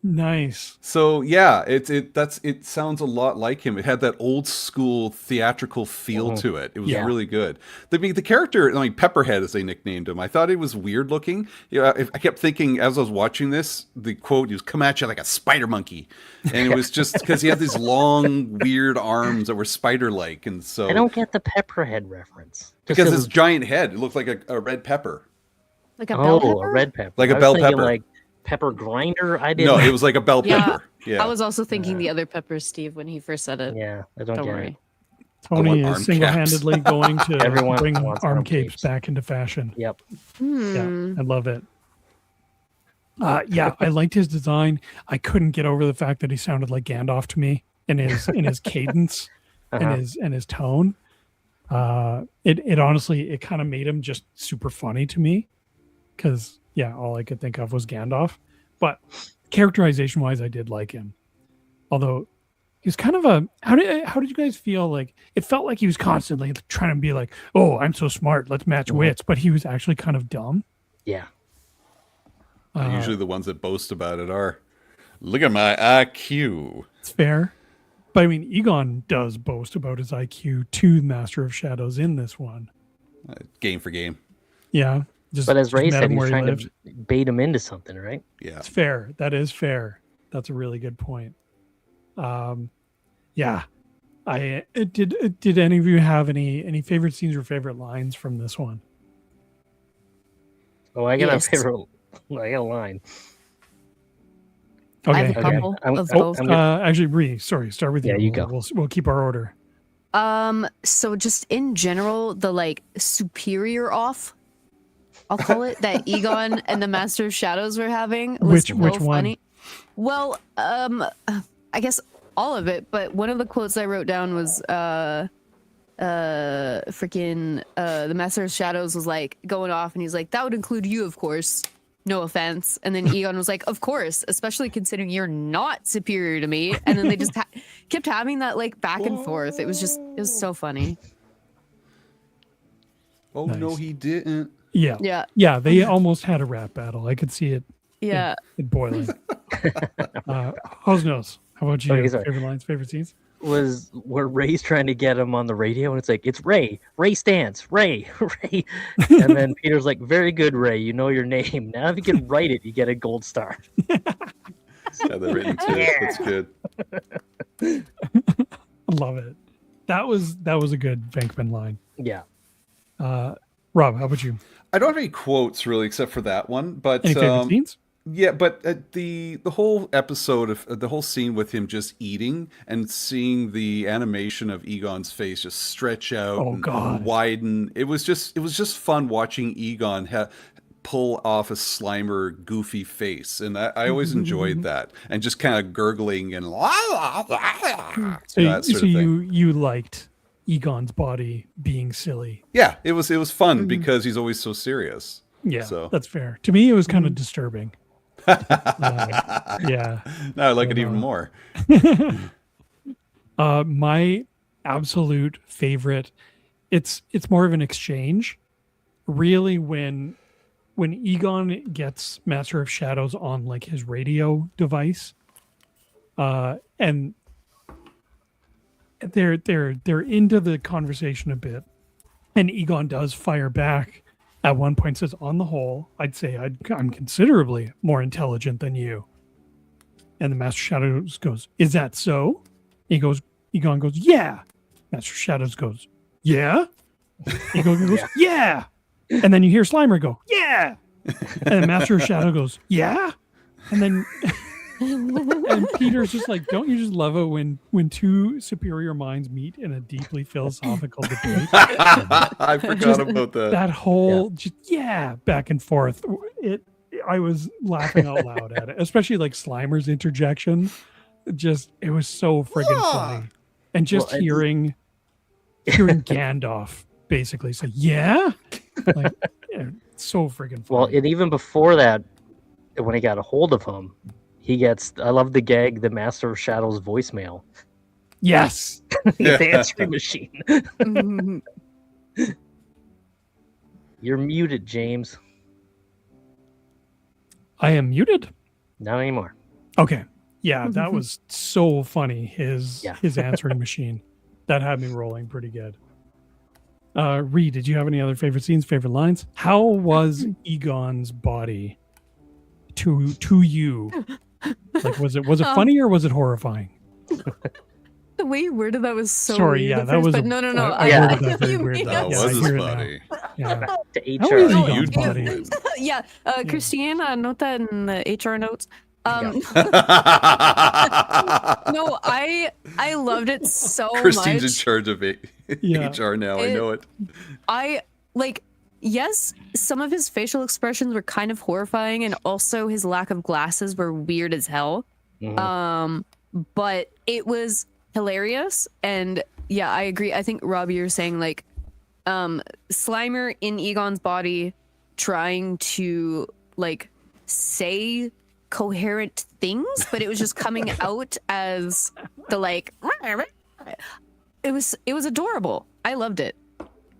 Nice. So yeah, it sounds a lot like him. It had that old school theatrical feel to it. It was Yeah. really good. The character, I mean, Pepperhead as they nicknamed him, I thought it was weird looking. Yeah, I kept thinking as I was watching this, the quote, he was come at you like a spider monkey, and it was just because he had these long, weird arms that were spider-like, and so I don't get the Pepperhead reference. Just because 'cause his giant head, it looked like a red pepper, Like a bell oh, pepper? a red pepper, like a I was bell thinking pepper. like pepper grinder. I didn't. No, it was like a bell Yeah, pepper. Yeah, I was also thinking the other peppers, Steve, when he first said it. Yeah, I don't Don't get worry. it. Tony want is arm single-handedly going to Everyone bring wants arm arm capes capes. back into fashion. Yep. Hmm. Yeah, I love it. Yeah, I liked his design. I couldn't get over the fact that he sounded like Gandalf to me in his cadence Uh-huh. and his tone. It honestly it kind of made him just super funny to me because yeah, all I could think of was Gandalf. But characterization wise, I did like him. Although he was kind of a how did you guys feel like it felt like he was constantly trying to be like, oh, I'm so smart, let's match wits, but he was actually kind of dumb. Yeah. usually the ones that boast about it are, look at my IQ. It's fair. But I mean, Egon does boast about his IQ to Master of Shadows in this one. Game for game. Yeah. But as Ray met said, him he's where he trying lived. to bait him into something, right? Yeah. It's fair. That is fair. That's a really good point. Yeah. Did any of you have any favorite scenes or favorite lines from this one? Oh, I got Yes. a favorite. I got a line. I have Okay. a couple I'm- of I'm- both. I'm Actually, Bree, sorry, start with you. Yeah, you go. We'll keep our order. So just in general, the like superior off, I'll call it, that Egon and the Master of Shadows were having was Which one? funny. Well, I guess all of it, but one of the quotes I wrote down was freaking the Master of Shadows was like going off and he's like, that would include you, of course. No offense. And then Egon was like, of course, especially considering you're not superior to me. And then they just kept having that like back and forth. It was so funny. Oh no, Nice. he didn't. Yeah. Yeah, they almost had a rap battle. I could see it, Yeah. it boiling. Hosenose, how about you? Okay, sorry. Favorite lines, favorite scenes? Was where Ray's trying to get him on the radio, and it's like, it's Ray. Ray Stance. Ray. Ray. And then Peter's like, very good, Ray. You know your name. Now if you can write it, you get a gold star. Yeah, they're written too. That's good. I love it. That was a good Venkman line. Yeah. Rob, how about you? I don't have any quotes really, except for that one. But Any favorite scenes? yeah, but the whole episode of the whole scene with him just eating and seeing the animation of Egon's face just stretch out Oh, and God. widen. It was just fun watching Egon pull off a Slimer goofy face, and I always enjoyed that, and just kind of gurgling and that sort of thing. You liked Egon's body being silly. Yeah, it was fun because he's always so serious. Yeah, So. that's fair. To me, it was kind of disturbing. Yeah. Now I like it even more. My absolute favorite, it's more of an exchange. Really, when Egon gets Master of Shadows on like his radio device, and they're into the conversation a bit, and Egon does fire back. At one point says, on the whole, I'd say I'm considerably more intelligent than you. And the Master Shadows goes, is that so? Egon goes, yeah. Master Shadows goes, yeah? Egon goes, yeah. And then you hear Slimer go, yeah. And the Master Shadow goes, yeah. And then and Peter's just like, don't you just love it when two superior minds meet in a deeply philosophical debate? I forgot about that. That whole back and forth. I was laughing out loud at it, especially like Slimer's interjection. It was so friggin' funny, and just hearing Gandalf basically say, "Yeah," like so friggin' funny. Well, and even before that, when he got a hold of him, he gets, I love the gag, the Master of Shadows voicemail. Yes. The answering machine. You're muted, James. I am muted. Not anymore. Okay. Yeah, that was so funny. His answering machine. That had me rolling pretty good. Rhea, did you have any other favorite scenes, favorite lines? How was Egon's body to you? Like, was it funny or was it horrifying? The way you worded that was so Sorry, weird yeah, at that first, was but no. I worded that very weird. That Yeah, I was hear it now. funny. Yeah. To How HR. is No, Egon's you body? did. Yeah, Kristine, note that in the HR notes. No, I loved it so Kristine's in much. charge of HR now. I know it. I like, yes, some of his facial expressions were kind of horrifying, and also his lack of glasses were weird as hell. Mhm. But it was hilarious, and yeah, I agree. I think Robbie, you're saying like, Slimer in Egon's body trying to like say coherent things, but it was just coming out as the like. It was adorable. I loved it.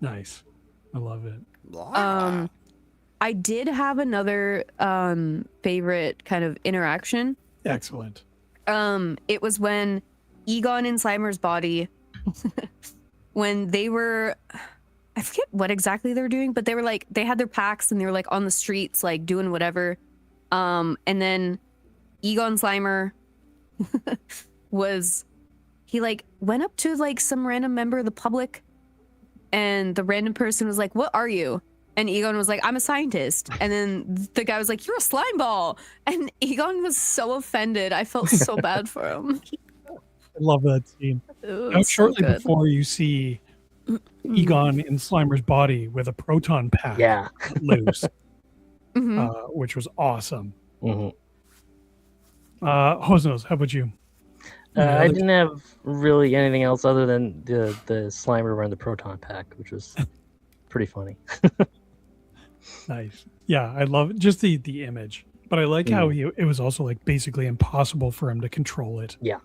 Nice. I love it. I did have another favorite kind of interaction. Excellent. It was when Egon in Slimer's body, when they were, I forget what exactly they were doing, but they were like, they had their packs and they were like on the streets, like doing whatever. And then Egon Slimer he like went up to like some random member of the public, and the random person was like, "What are you?" And Egon was like, "I'm a scientist." And then the guy was like, "You're a slime ball." And Egon was so offended. I felt so bad for him. I love that scene. Now, shortly before you see Egon in Slimer's body with a proton pack loose, which was awesome. Hosenose, how about you? I didn't have really anything else other than the Slimer around the proton pack, which was pretty funny. Nice. Yeah, I love just the image. But I like how it was also like basically impossible for him to control it. Yeah.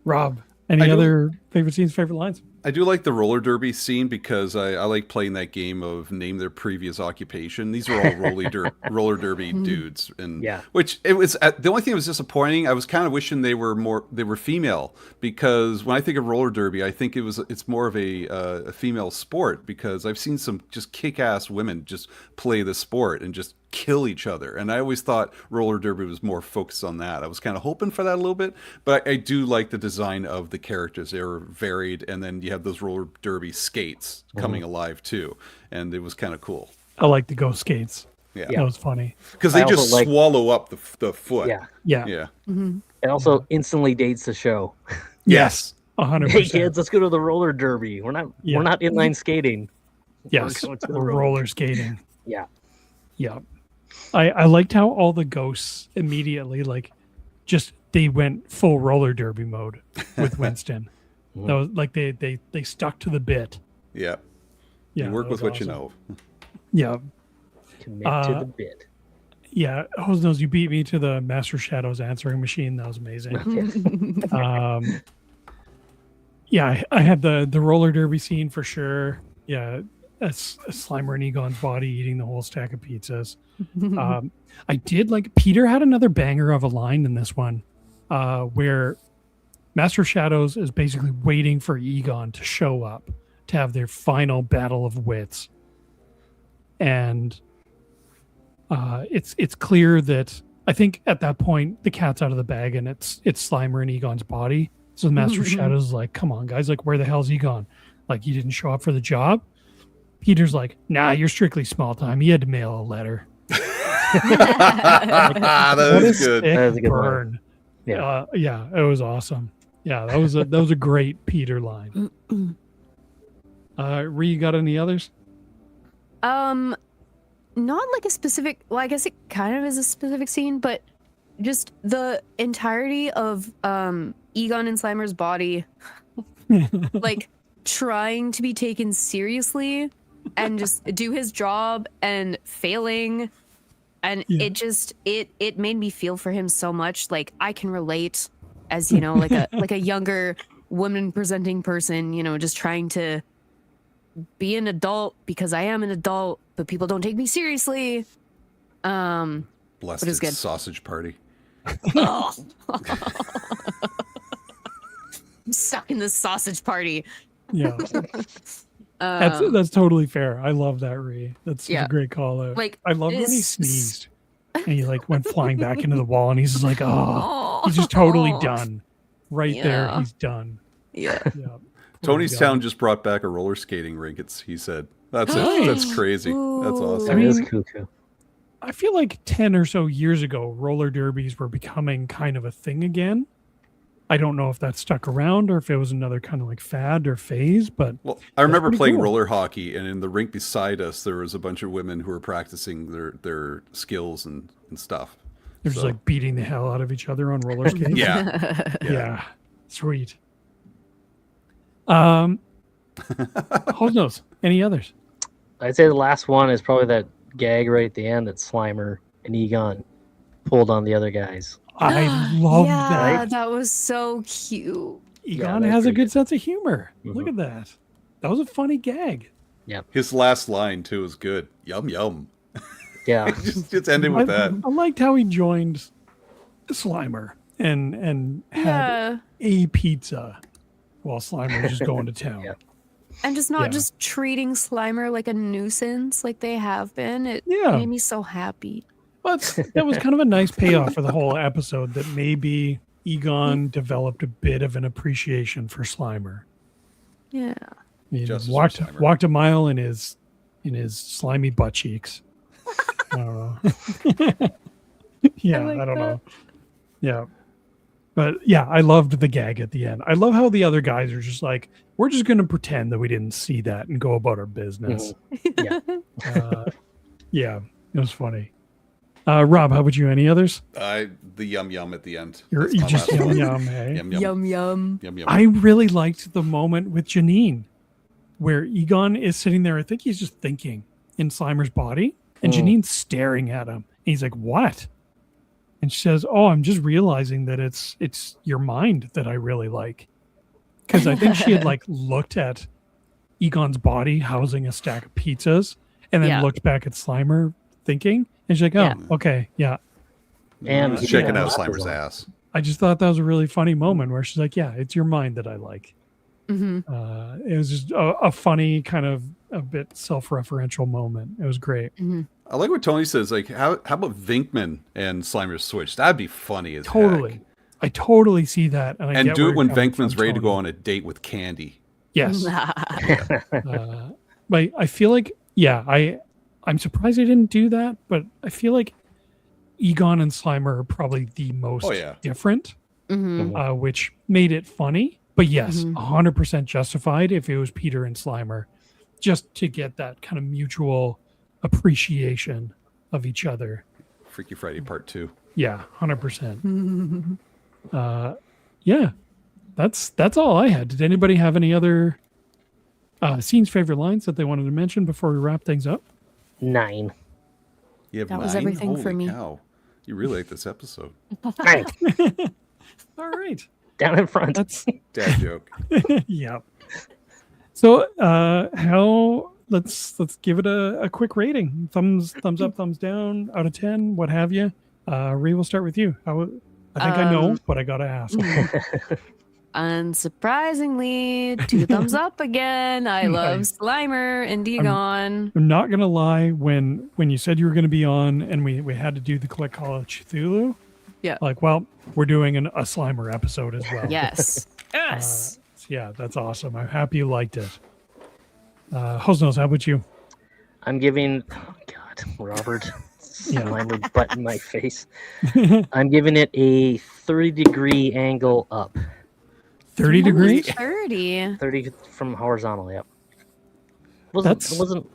Rob, any other favorite scenes, favorite lines? I do like the roller derby scene because I like playing that game of name their previous occupation. These are all roller derby dudes, and Yeah. which it was the only thing that was disappointing. I was kind of wishing they were female, because when I think of roller derby, I think it's more of a female sport, because I've seen some just kick-ass women just play the sport and just kill each other, and I always thought roller derby was more focused on that. I was kind of hoping for that a little bit, but I do like the design of the characters. They were varied, and then you have those roller derby skates coming alive too, and it was kind of cool. I like the ghost skates. Yeah, That was funny. because I they also just like- swallow up the foot. Yeah. It also instantly dates the show. Yes. 100%. Hey kids, let's go to the roller derby. We're not inline skating. Yes. We're going to the Roller skating. Yeah. Yeah. I liked how all the ghosts immediately they went full roller derby mode with Winston. That was like they stuck to the bit. Yeah. Yeah. You work that with was what you awesome. know. Yeah. Commit to the bit. Yeah. Hosenose, you beat me to the Master Shadows answering machine. That was amazing. Yeah, I had the roller derby scene for sure. Yeah. That's Slimer and Egon's body eating the whole stack of pizzas. I did like Peter had another banger of a line in this one, where Master Shadows is basically waiting for Egon to show up to have their final battle of wits, and it's clear that I think at that point the cat's out of the bag and it's Slimer and Egon's body. So Master Shadows is like, "Come on, guys! Like, where the hell's Egon? Like, he didn't show up for the job." Peter's like, "Nah, you're strictly small time. He had to mail a letter." That is good. Sick That is a good burn. Yeah. Yeah, it was awesome. Yeah, that was a great Peter line. Rhea, you got any others? Not like a specific. Well, I guess it kind of is a specific scene, but just the entirety of Egon and Slimer's body, like trying to be taken seriously and just do his job and failing, and it made me feel for him so much. Like, I can relate as, you know, like a younger woman presenting person, you know, just trying to be an adult because I am an adult, but people don't take me seriously. Blessed But it's good. sausage party. I'm stuck in this sausage party. Yeah, that's totally fair. I love that, Rhea. That's a great call out. Like, I love when he it's- sneezed and he like went flying back into the wall, and he's just like, "Oh, he's just totally done." Right there, Yeah. he's done. Yeah. Yeah. Tony's Oh my God. Town just brought back a roller skating rink. He said that's Nice. it. That's crazy. That's awesome. That I is mean- cuckoo. I feel like 10 or so years ago, roller derbies were becoming kind of a thing again. I don't know if that stuck around or if it was another kind of like fad or phase, but Well, I remember pretty playing cool. roller hockey, and in the rink beside us, there was a bunch of women who were practicing their skills and stuff. they're just So- like beating the hell out of each other on roller skates. Yeah. Yeah. Sweet. Hosenose, any others? I'd say the last one is probably that gag right at the end that Slimer and Egon pulled on the other guys. I love Yeah, that. that was so cute. Egon that's has a pretty good sense of humor. Mhm. Look at that. That was a funny gag. His last line too is good. Yum yum. Yeah. just ended with that. I liked how he joined Slimer and had Yeah. a pizza while Slimer was just going to town. Yeah. And just not Yeah. just treating Slimer like a nuisance like they have been. It Yeah. made me so happy. But that was kind of a nice payoff for the whole episode, that maybe Egon developed a bit of an appreciation for Slimer. Yeah. He Justice for walked Slimer. walked a mile in his slimy butt cheeks. I don't know. Yeah, like I don't that. know. Yeah. But yeah, I loved the gag at the end. I love how the other guys are just like, we're just going to pretend that we didn't see that and go about our business. Yeah, it was funny. Rob, how about you? Any others? The yum yum at the end. You That's my just last yum one. yum, hey? Yum yum. Yum yum. Yum yum. I really liked the moment with Janine where Egon is sitting there. I think he's just thinking in Slimer's body, and Janine's staring at him. And he's like, "What?" And she says, "Oh, I'm just realizing that it's your mind that I really like." because I think she had like looked at Egon's body housing a stack of pizzas and then Yeah. looked back at Slimer thinking, and she's like, oh, Yeah. okay, yeah. And Just checking Yeah. out Slimer's ass. I just thought that was a really funny moment where she's like, yeah, it's your mind that I like. hmm It was just a funny kind of a bit self-referential moment. It was great. hmm I like what Tony says. Like, how about Vinkman and Slimer switch? That'd be funny as Totally. heck. I totally see that. And, I And get do where it when you're coming Venkman's from, ready to go Tony. on a date with Candy. Yes. But I feel like, yeah, I'm surprised I didn't do that, but I feel like Egon and Slimer are probably the most Oh, yeah. different, hmm which made it funny. But yes, Mhm. 100% justified if it was Peter and Slimer, just to get that kind of mutual appreciation of each other. Freaky Friday Part 2. Yeah, 100%. Yeah, that's all I had. Did anybody have any other scenes, favorite lines that they wanted to mention before we wrap things up? 9. You have That was 9? everything for Holy me. cow. You really like this episode. 9. All right, Down in front. that's Dad joke. yeah. So how let's give it a quick rating. Thumbs up, thumbs down, out of 10, what have you. Rhea, we'll start with you. I think I know, but I gotta ask. Unsurprisingly, 2 thumbs up again. I love Nice. Slimer and Egon. I'm not gonna lie, when you said you were gonna be on and we had to do the Collect Call of Cthulhu, Yeah. like, well, we're doing a Slimer episode as well. Yes. Yes. So yeah, that's awesome. I'm happy you liked it. Hosenose, how about you? I'm giving. Oh God, Robert. Yeah. Slimer butt in my face. I'm giving it a 30-degree angle up. 30 degrees? 30. 30 from horizontal. Yep. That's- Wasn't.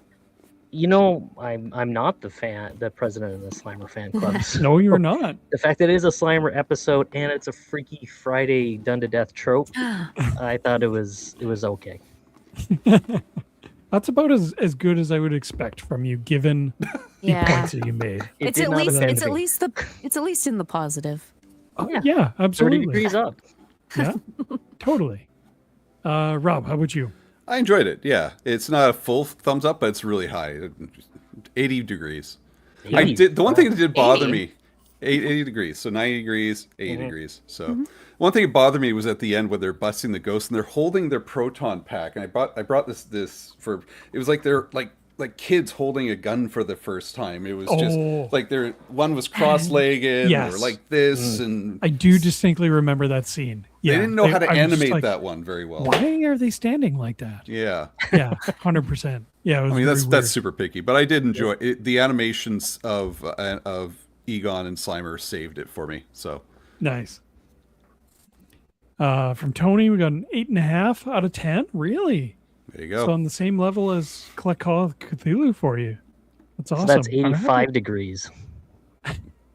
You know, I'm not the president of the Slimer fan club. so No, you're not. the fact that it is a Slimer episode and it's a Freaky Friday done to death trope, I thought it was okay. That's about as good as I would expect from you, given the Yeah. points that you made. It It's did at not least offend it's at me. least in the positive. Yeah. Yeah, 30 absolutely. degrees up. Yeah, totally. Rob, how about you? I enjoyed it. Yeah. It's not a full thumbs up, but it's really high. 80 degrees. The one thing that did bother 80. me, 80 degrees. So 90 degrees, 80 Mhm. degrees. So one thing that bothered me was at the end when they're busting the ghost and they're holding their proton pack. And I brought this for, it was like they're like kids holding a gun for the first time. It was Oh. just like one was cross-legged Yes. or like this. And I do distinctly remember that scene. Yeah, they didn't know how to I was just animate like, that one very well. Why are they standing like that? Yeah. Yeah, 100%. Yeah, it was I mean, that's very super picky, but I did enjoy it. The animations of Egon and Slimer saved it for me. So weird. Nice. From Tony, we got an 8.5 out of 10. Really? there you go. So on the same level as Collect Call of Cthulhu for you. That's awesome. So that's I'm happy. 85 degrees.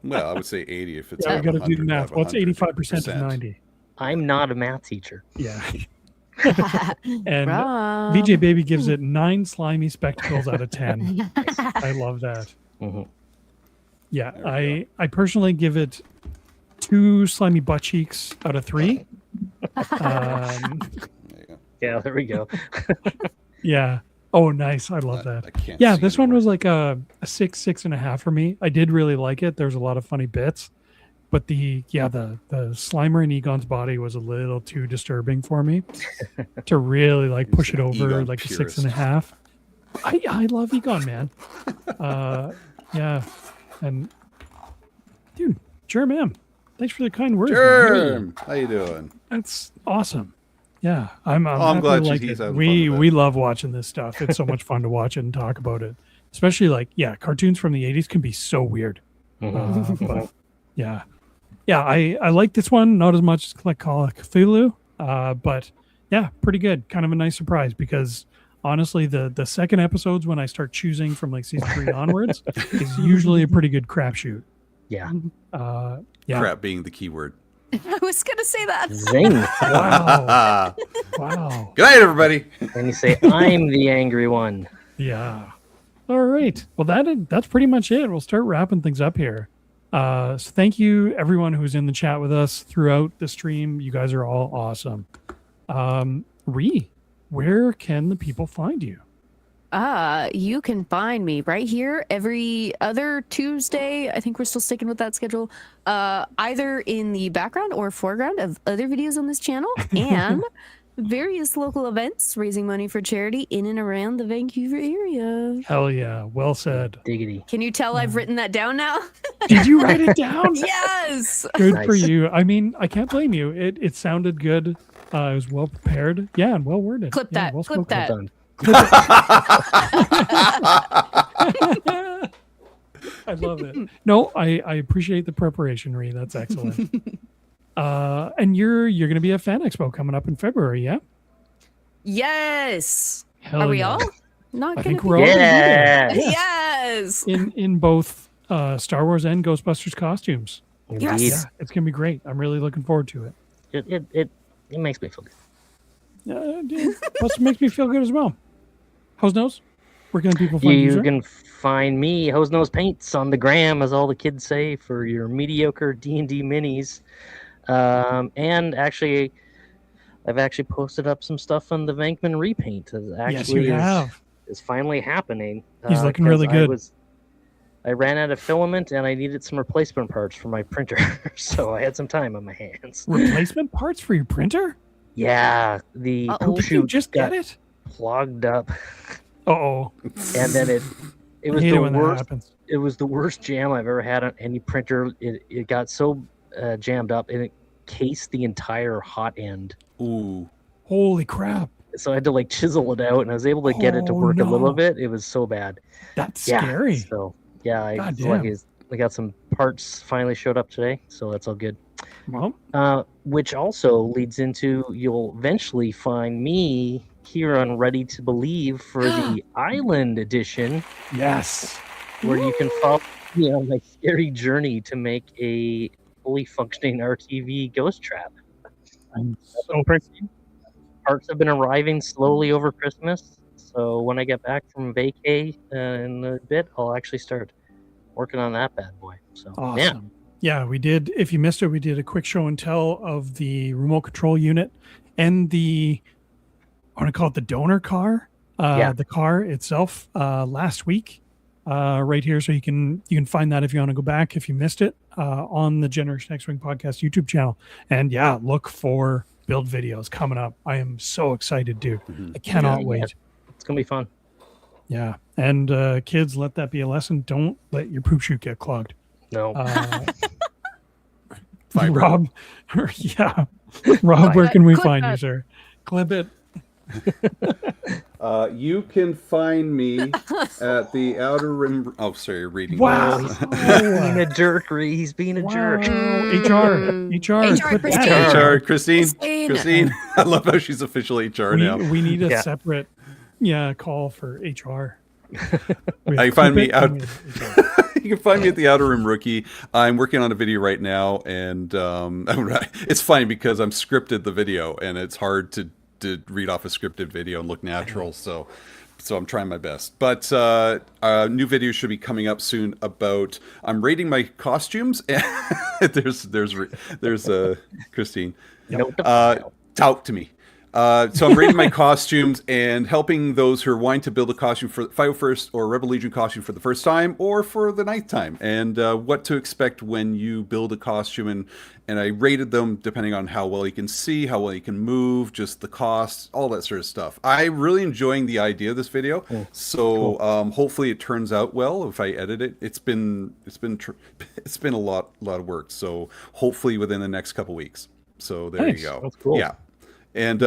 Well, I would say 80 if it's Yeah, out you of got to do the 100, math. out of What's 100%. 85% of 90? I'm not a math teacher. Yeah. And Rob. VJ Baby gives it 9 slimy spectacles out of 10. I love that. Mhm. Yeah, There we I personally give it 2 slimy butt cheeks out of 3. There you go. Yeah, there we go. Yeah. Oh, nice. I love that. I can't Yeah, see this one anymore. was like a 6.5 for me. I did really like it. There's a lot of funny bits, but the Slimer in Egon's body was a little too disturbing for me to really like push it an over Egon like a purist. 6.5. I love Egon, man. Yeah, and dude, Germ M, thanks for the kind words. man. Really, Germ, how you doing? that's awesome. Yeah, I'm I'm happy glad you like he's it. having fun We with it. we love watching this stuff. It's so much fun to watch it and talk about it. Especially like, yeah, cartoons from the 80s can be so weird. But yeah. Yeah, I like this one, not as much as Collect Call of Cthulhu. But yeah, pretty good. Kind of a nice surprise because honestly the second episodes when I start choosing from like season 3 onwards is usually a pretty good crapshoot. Yeah. Yeah. Crap being the key word. I was gonna say that. Zing. Wow. Wow. Good night, everybody. And you say, I'm the angry one. Yeah. All right. Well, that's pretty much it. We'll start wrapping things up here. So thank you everyone who's in the chat with us throughout the stream. You guys are all awesome. Rhea, where can the people find you? You can find me right here every other Tuesday. I think we're still sticking with that schedule. Either in the background or foreground of other videos on this channel and various local events raising money for charity in and around the Vancouver area. Hell yeah. Well said. Diggity. Can you tell I've written that down now? Did you write it down? Yes. Good for Nice. you. I mean, I can't blame you. It sounded good. It was well prepared. Yeah, and well worded. Clip Yeah, that. well Clip spoken. that. Done. I love it. No, I appreciate the preparation, Rhea. That's excellent. And you're going to be at Fan Expo coming up in February, yeah? Yes. Hell Are we yeah. all not I gonna think be we're all gonna be there. Yeah. Yes. in both Star Wars and Ghostbusters costumes. Indeed. Yes. Yeah, it's gonna be great. I'm really looking forward to it. It makes me feel good. Dude, plus it makes me feel good as well. Hosenose, where can people find you? You sir? can find me, Hosenose Paints, on the gram, as all the kids say, for your mediocre D&D minis. And actually, I've actually posted up some stuff on the Vankman repaint. It Yes, you actually have. is finally happening. He's looking 'cause really good. I ran out of filament and I needed some replacement parts for my printer, so I had some time on my hands. Replacement parts for your printer? Yeah, the Uh-oh. poop Did you chute just got get it? clogged up, Uh-oh. and then it I was hate the it when that worst. happens. It was the worst jam I've ever had on any printer. It got so jammed up and it cased the entire hot end. Ooh. Holy crap. So I had to like chisel it out, and I was able to get it to Oh, work a no. little bit. It was so bad. That's Yeah. scary. So yeah, I God was lucky. damn. I got some parts finally showed up today, so that's all good. Well, Which also leads into you'll eventually find me here on Ready to Believe for the Island Edition, yes. where you can follow me on my scary journey to make a fully functioning RTV ghost trap. I'm so Parts have been arriving slowly over Christmas, so when I get back from vacay in a bit, I'll actually start working on that bad boy. So awesome. yeah, Yeah, we did. If you missed it, we did a quick show and tell of the remote control unit and I want to call it the donor car, the car itself, last week, right here. So you can find that if you want to go back, if you missed it, on the Generation X-Wing podcast YouTube channel. And yeah, look for build videos coming up. I am so excited, dude. Mhm. I cannot Yeah, wait. it's gonna be fun. Yeah. And kids, let that be a lesson. Don't let your poop chute get clogged. No, Fiber. Rob, yeah. Rob, where can we Clip find you, that. sir? Clip it. You can find me at the Outer Rim. Oh, sorry, reading. Wow. being a jerk, Ree. He's being a jerk. HR, quit that. Christine. HR, Kristine. Christine. Christine. I love how she's official HR now. We need a Yeah. separate call for HR. You find me out. You can find me at the Outer Rim Rookie. I'm working on a video right now, and it's funny because I'm scripted the video, and it's hard to read off a scripted video and look natural. So I'm trying my best. But a new video should be coming up soon about I'm rating my costumes. there's Kristine. Note to file. Talk to me. So I'm rating my costumes and helping those who are wanting to build a costume for Fight First or Rebel Legion costume for the first time or for the ninth time, and what to expect when you build a costume. And I rated them depending on how well you can see, how well you can move, just the cost, all that sort of stuff. I'm really enjoying the idea of this video. So hopefully it turns out well if I edit it. It's been a lot of work. So hopefully within the next couple weeks. So there Nice. you go. That's cool. Yeah. And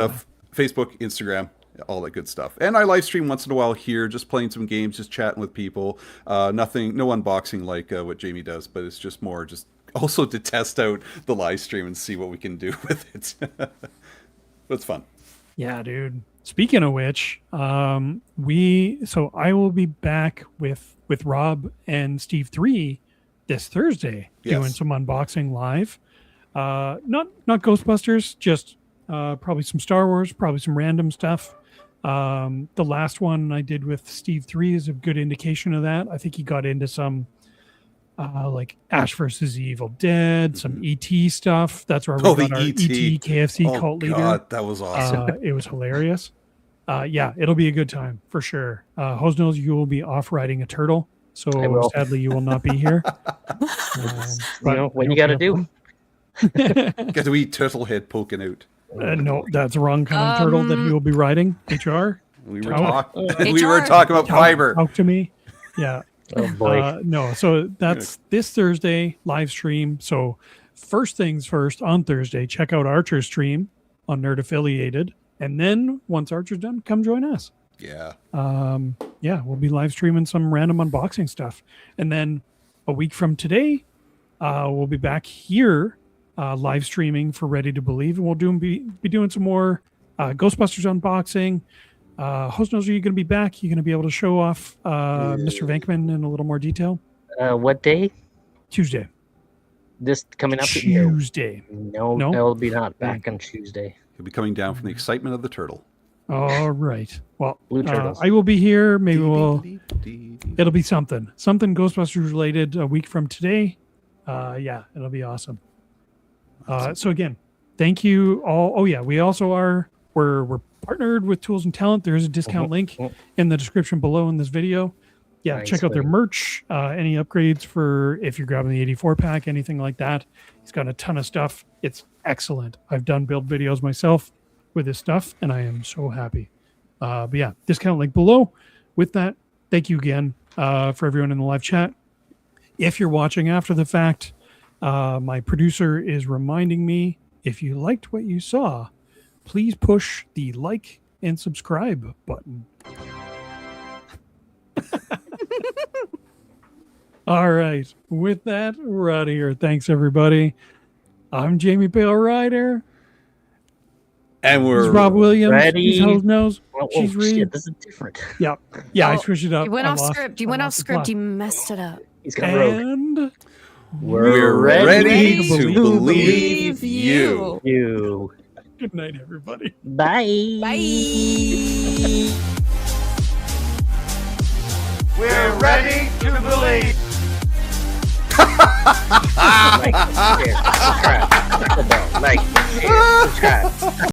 Facebook, Instagram, all that good stuff. And I live stream once in a while here, just playing some games, just chatting with people. No unboxing like what Jamie does, but it's just more just also to test out the live stream and see what we can do with it. But it's fun. Yeah, dude. Speaking of which, I will be back with Rob and Steve 3 this Thursday doing Yes. some unboxing live. Not Ghostbusters, just probably some Star Wars, probably some random stuff. The last one I did with Steve 3 is a good indication of that. I think he got into some like Ash versus the Evil Dead, some ET stuff. That's where we Oh, got the our ET. ET KFC Oh, cult leader. God, that was awesome. It was hilarious. Yeah, it'll be a good time for sure. Hosenose, you will be off riding a turtle, so I will. sadly you will not be here. What you got to do. Get to eat turtle head poking out. No, that's the wrong kind of turtle that he will be riding. HR, We were, Talk. we were talking about fiber. talk to me. Yeah. Oh boy. No, so that's this Thursday live stream. So first things first, on Thursday, check out Archer's stream on Nerd Affiliated, and then once Archer's done, come join us. Yeah. Yeah, we'll be live streaming some random unboxing stuff, and then a week from today, we'll be back here live streaming for Ready to Believe, and we'll be doing some more Ghostbusters unboxing. Hosenose, are you going to be back? You going to be able to show off Mr. Venkman in a little more detail? What day? Tuesday. This coming up? Tuesday. No, No? I'll be not back on Tuesday. He'll be coming down from the excitement of the turtle. All right. Well, Blue turtles. I will be here. Maybe it'll be something Ghostbusters related a week from today. Yeah, it'll be awesome. So again, thank you all. Oh yeah, we also we're partnered with Tools and Talent. There is a discount link in the description below in this video. Yeah, Nice, check out their buddy. merch. Any upgrades for if you're grabbing the 84 pack, anything like that. He's got a ton of stuff. It's excellent. I've done build videos myself with this stuff, and I am so happy. But yeah, discount link below. With that, thank you again for everyone in the live chat. If you're watching after the fact, my producer is reminding me, if you liked what you saw, please push the like and subscribe button. All right. With that, we're out of here. Thanks, everybody. I'm Jamie Pale Rider. And This we're is Rob Williams. ready. He's Hosenose. Oh, She's Rhea. shit, this is different. Yeah. Yeah, I Oh, switched it up. You went I off lost- script. You I went off lost the script. plot. You messed it up. He's got rogue. And we're ready to believe you. You. good night, everybody. Bye. Bye. We're ready to believe. Like, share, subscribe. Like, share, subscribe.